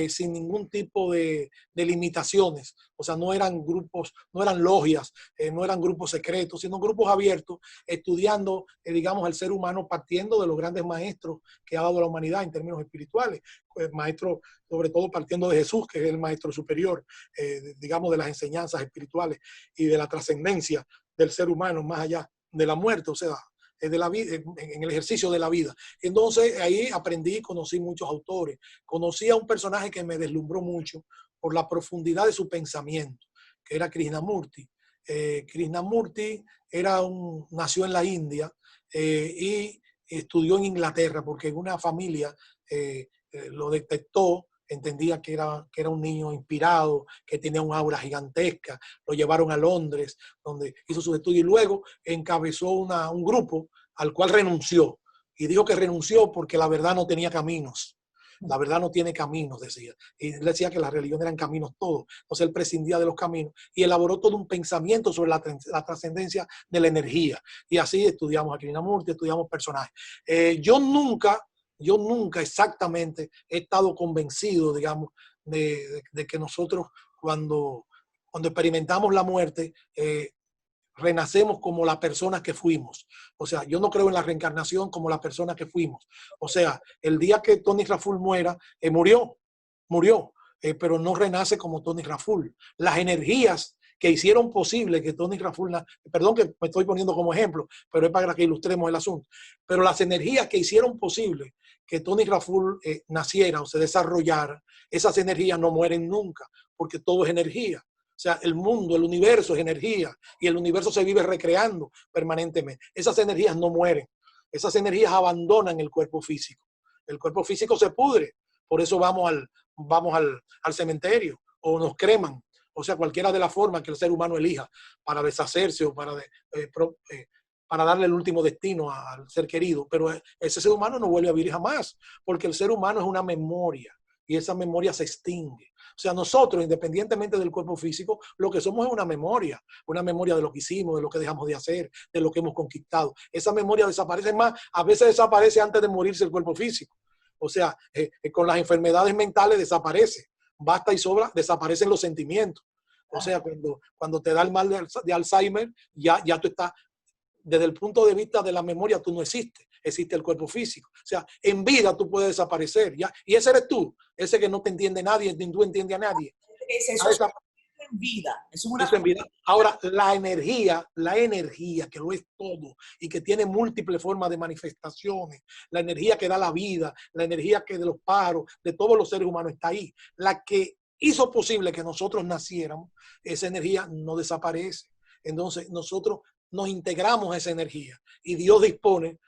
sin ningún tipo de limitaciones. O sea, no eran grupos, no eran logias, no eran grupos secretos, sino grupos abiertos, estudiando, digamos, el ser humano partiendo de los grandes maestros que ha dado la humanidad en términos espirituales. Maestro, sobre todo partiendo de Jesús, que es el maestro superior, digamos, de las enseñanzas espirituales y de la trascendencia del ser humano más allá de la muerte, o sea, de la vida, en el ejercicio de la vida. Entonces ahí aprendí, conocí muchos autores, conocí a un personaje que me deslumbró mucho por la profundidad de su pensamiento, que era Krishnamurti. Krishnamurti nació en la India y estudió en Inglaterra porque en una familia lo detectó, entendía que era un niño inspirado, que tenía un aura gigantesca, lo llevaron a Londres, donde hizo sus estudios y luego encabezó un grupo al cual renunció. Y dijo que renunció porque la verdad no tenía caminos. La verdad no tiene caminos, decía. Y él decía que las religiones eran caminos todos. Entonces él prescindía de los caminos y elaboró todo un pensamiento sobre la trascendencia de la energía. Y así estudiamos a Krishnamurti, estudiamos personajes. Yo nunca exactamente he estado convencido, digamos, de que nosotros cuando experimentamos la muerte, renacemos como la persona que fuimos. O sea, yo no creo en la reencarnación como la persona que fuimos. O sea, el día que Tony Raful muera, murió, pero no renace como Tony Raful. Las energías que hicieron posible que Tony Raful, perdón que me estoy poniendo como ejemplo, pero es para que ilustremos el asunto, pero las energías que hicieron posible que Tony Raful naciera o se desarrollara, esas energías no mueren nunca, porque todo es energía. O sea, el mundo, el universo es energía y el universo se vive recreando permanentemente. Esas energías no mueren, esas energías abandonan el cuerpo físico. El cuerpo físico se pudre, por eso vamos al cementerio o nos creman. O sea, cualquiera de las formas que el ser humano elija para deshacerse o para darle el último destino al ser querido. Pero ese ser humano no vuelve a vivir jamás, porque el ser humano es una memoria y esa memoria se extingue. O sea, nosotros, independientemente del cuerpo físico, lo que somos es una memoria de lo que hicimos, de lo que dejamos de hacer, de lo que hemos conquistado. Esa memoria desaparece más, a veces desaparece antes de morirse el cuerpo físico. O sea, con las enfermedades mentales desaparece. Basta y sobra, desaparecen los sentimientos. O sea, cuando te da el mal de Alzheimer, ya tú estás, desde el punto de vista de la memoria, tú no existes. Existe el cuerpo físico. O sea, en vida tú puedes desaparecer. ¿Ya? Y ese eres tú, ese que no te entiende nadie, ni tú entiendes a nadie. Eso es en vida. Eso en vida. Ahora, la energía, que lo es todo y que tiene múltiples formas de manifestaciones, la energía que da la vida, la energía que de los paros, de todos los seres humanos está ahí. La que hizo posible que nosotros naciéramos, esa energía no desaparece. Entonces, nosotros nos integramos a esa energía y Dios dispone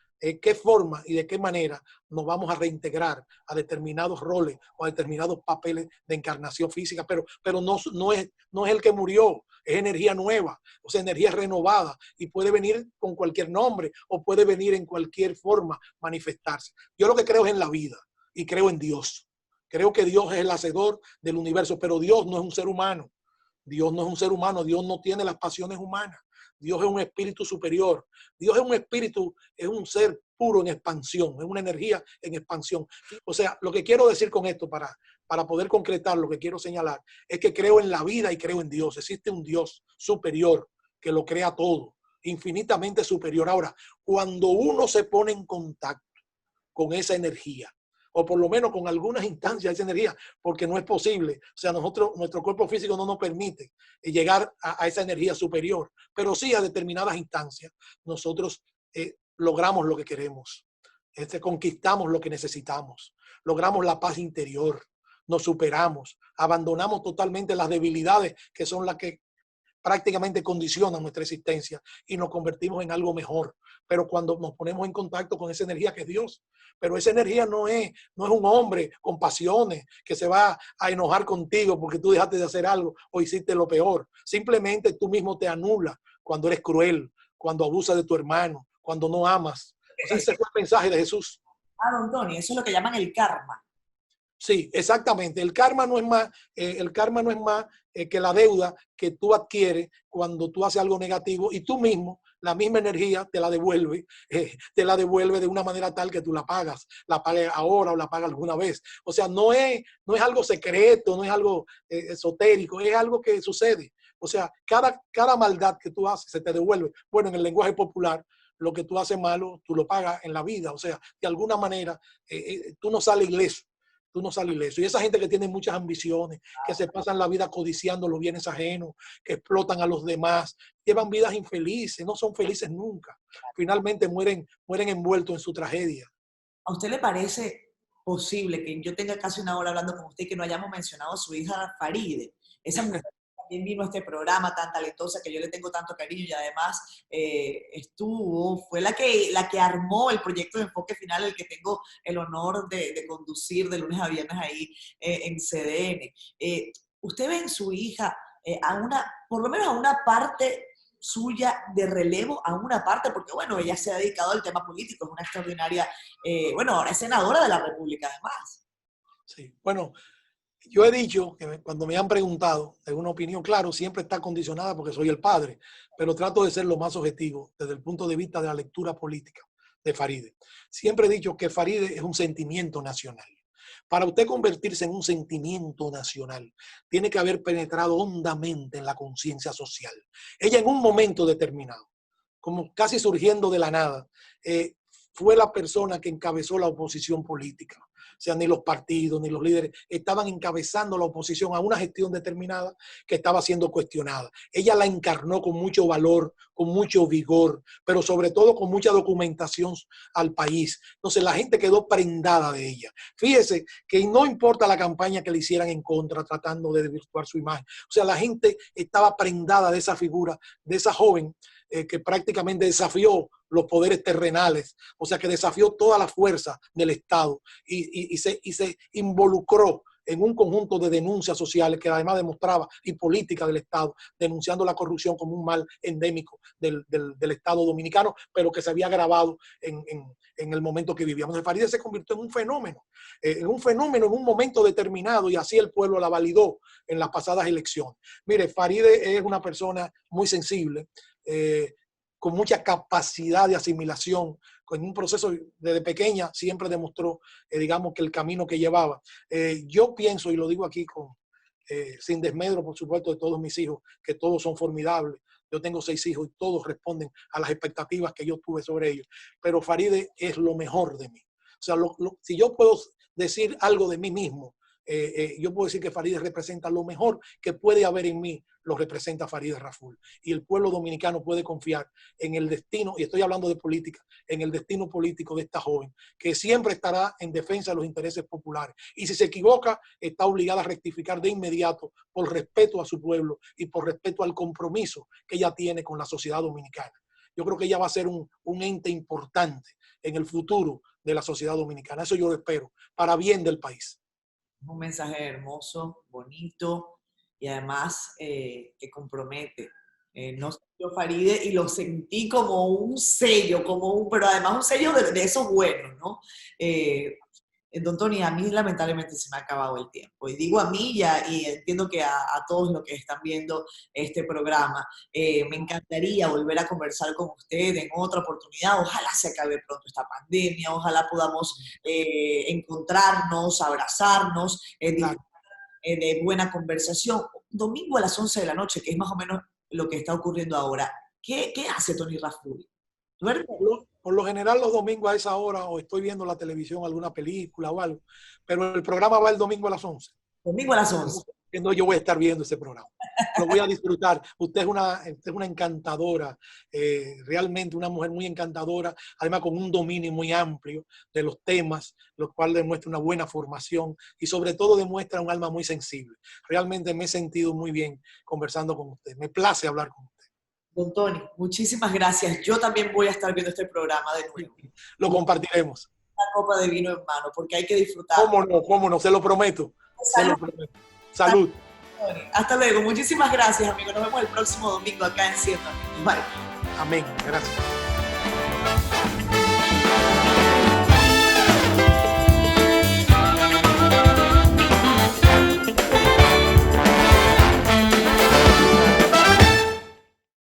qué forma y de qué manera nos vamos a reintegrar a determinados roles o a determinados papeles de encarnación física, pero no es el que murió, es energía nueva, o sea, energía renovada y puede venir con cualquier nombre o puede venir en cualquier forma manifestarse. Yo lo que creo es en la vida y creo en Dios. Creo que Dios es el hacedor del universo, pero Dios no es un ser humano. Dios no es un ser humano, Dios no tiene las pasiones humanas. Dios es un espíritu superior. Dios es un espíritu, es un ser puro en expansión, es una energía en expansión. O sea, lo que quiero decir con esto, para poder concretar lo que quiero señalar, es que creo en la vida y creo en Dios. Existe un Dios superior que lo crea todo, infinitamente superior. Ahora, cuando uno se pone en contacto con esa energía, o por lo menos con algunas instancias de esa energía, porque no es posible. O sea, nuestro cuerpo físico no nos permite llegar a esa energía superior, pero sí a determinadas instancias nosotros logramos lo que queremos, conquistamos lo que necesitamos, logramos la paz interior, nos superamos, abandonamos totalmente las debilidades que son las que prácticamente condicionan nuestra existencia y nos convertimos en algo mejor. Pero cuando nos ponemos en contacto con esa energía que es Dios, pero esa energía no es un hombre con pasiones que se va a enojar contigo porque tú dejaste de hacer algo o hiciste lo peor. Simplemente tú mismo te anulas cuando eres cruel, cuando abusas de tu hermano, cuando no amas. O sea, ese fue el mensaje de Jesús. Don Tony, eso es lo que llaman el karma. Sí, exactamente. El karma no es más que la deuda que tú adquieres cuando tú haces algo negativo y tú mismo, la misma energía te la devuelve de una manera tal que tú la pagas ahora o la pagas alguna vez. O sea, no es algo secreto, no es algo esotérico, es algo que sucede. O sea, cada maldad que tú haces se te devuelve. Bueno, en el lenguaje popular, lo que tú haces malo, tú lo pagas en la vida. O sea, de alguna manera, tú no sales ileso. Tú no sales ileso. Y esa gente que tiene muchas ambiciones, que se pasan la vida codiciando los bienes ajenos, que explotan a los demás, llevan vidas infelices, no son felices nunca. Finalmente mueren envueltos en su tragedia. ¿A usted le parece posible que yo tenga casi una hora hablando con usted y que no hayamos mencionado a su hija Faride? Esa mujer también vino a este programa tan talentosa que yo le tengo tanto cariño y además fue la que armó el proyecto de Enfoque Final, el que tengo el honor de conducir de lunes a viernes ahí en CDN. ¿Usted ve en su hija por lo menos a una parte suya de relevo, a una parte, porque bueno, ella se ha dedicado al tema político, es una extraordinaria, ahora es senadora de la República además? Sí, bueno, yo he dicho que cuando me han preguntado de una opinión, claro, siempre está condicionada porque soy el padre, pero trato de ser lo más objetivo desde el punto de vista de la lectura política de Faride. Siempre he dicho que Faride es un sentimiento nacional. Para usted convertirse en un sentimiento nacional, tiene que haber penetrado hondamente en la conciencia social. Ella en un momento determinado, como casi surgiendo de la nada, fue la persona que encabezó la oposición política. sea, ni los partidos, ni los líderes estaban encabezando la oposición a una gestión determinada que estaba siendo cuestionada. Ella la encarnó con mucho valor, con mucho vigor, pero sobre todo con mucha documentación al país. Entonces la gente quedó prendada de ella. Fíjese que no importa la campaña que le hicieran en contra, tratando de desvirtuar su imagen. O sea, la gente estaba prendada de esa figura, de esa joven que prácticamente desafió los poderes terrenales, o sea, que desafió toda la fuerza del Estado y se involucró en un conjunto de denuncias sociales que además demostraba y política del Estado, denunciando la corrupción como un mal endémico del Estado dominicano, pero que se había agravado en el momento que vivíamos. Entonces, Farideh se convirtió en un fenómeno en un momento determinado, y así el pueblo la validó en las pasadas elecciones. Mire, Farideh es una persona muy sensible, con mucha capacidad de asimilación, con un proceso desde pequeña siempre demostró, digamos, que el camino que llevaba. Yo pienso, y lo digo aquí sin desmedro, por supuesto, de todos mis hijos, que todos son formidables. Yo tengo 6 hijos y todos responden a las expectativas que yo tuve sobre ellos. Pero Farideh es lo mejor de mí. O sea, si yo puedo decir algo de mí mismo, yo puedo decir que Farideh representa lo mejor que puede haber en mí, lo representa Farideh Raful. Y el pueblo dominicano puede confiar en el destino, y estoy hablando de política, en el destino político de esta joven, que siempre estará en defensa de los intereses populares. Y si se equivoca, está obligada a rectificar de inmediato por respeto a su pueblo y por respeto al compromiso que ella tiene con la sociedad dominicana. Yo creo que ella va a ser un ente importante en el futuro de la sociedad dominicana. Eso yo lo espero, para bien del país. Un mensaje hermoso, bonito y además que compromete. No soy yo Farideh y lo sentí como un sello, pero además un sello de esos buenos, ¿no? Don Tony, a mí lamentablemente se me ha acabado el tiempo. Y digo a mí ya, y entiendo que a todos los que están viendo este programa, me encantaría volver a conversar con usted en otra oportunidad. Ojalá se acabe pronto esta pandemia, ojalá podamos encontrarnos, abrazarnos, Claro. de buena conversación. Domingo a las 11 de la noche, que es más o menos lo que está ocurriendo ahora. ¿Qué hace Tony Raful? ¿Duerme? Por lo general los domingos a esa hora o estoy viendo la televisión, alguna película o algo, pero el programa va el domingo a las 11. Domingo a las 11. No, yo voy a estar viendo ese programa. Lo voy a disfrutar. Usted es una encantadora, realmente una mujer muy encantadora, además con un dominio muy amplio de los temas, lo cual demuestra una buena formación y sobre todo demuestra un alma muy sensible. Realmente me he sentido muy bien conversando con usted. Me place hablar con usted. Don Tony, muchísimas gracias. Yo también voy a estar viendo este programa de nuevo. Lo compartiremos. Una copa de vino en mano, porque hay que disfrutar. ¿Cómo no? Se lo prometo. Se lo prometo. Salud. Hasta luego. Muchísimas gracias, amigo. Nos vemos el próximo domingo acá en Cierto. Bye. Amén. Gracias.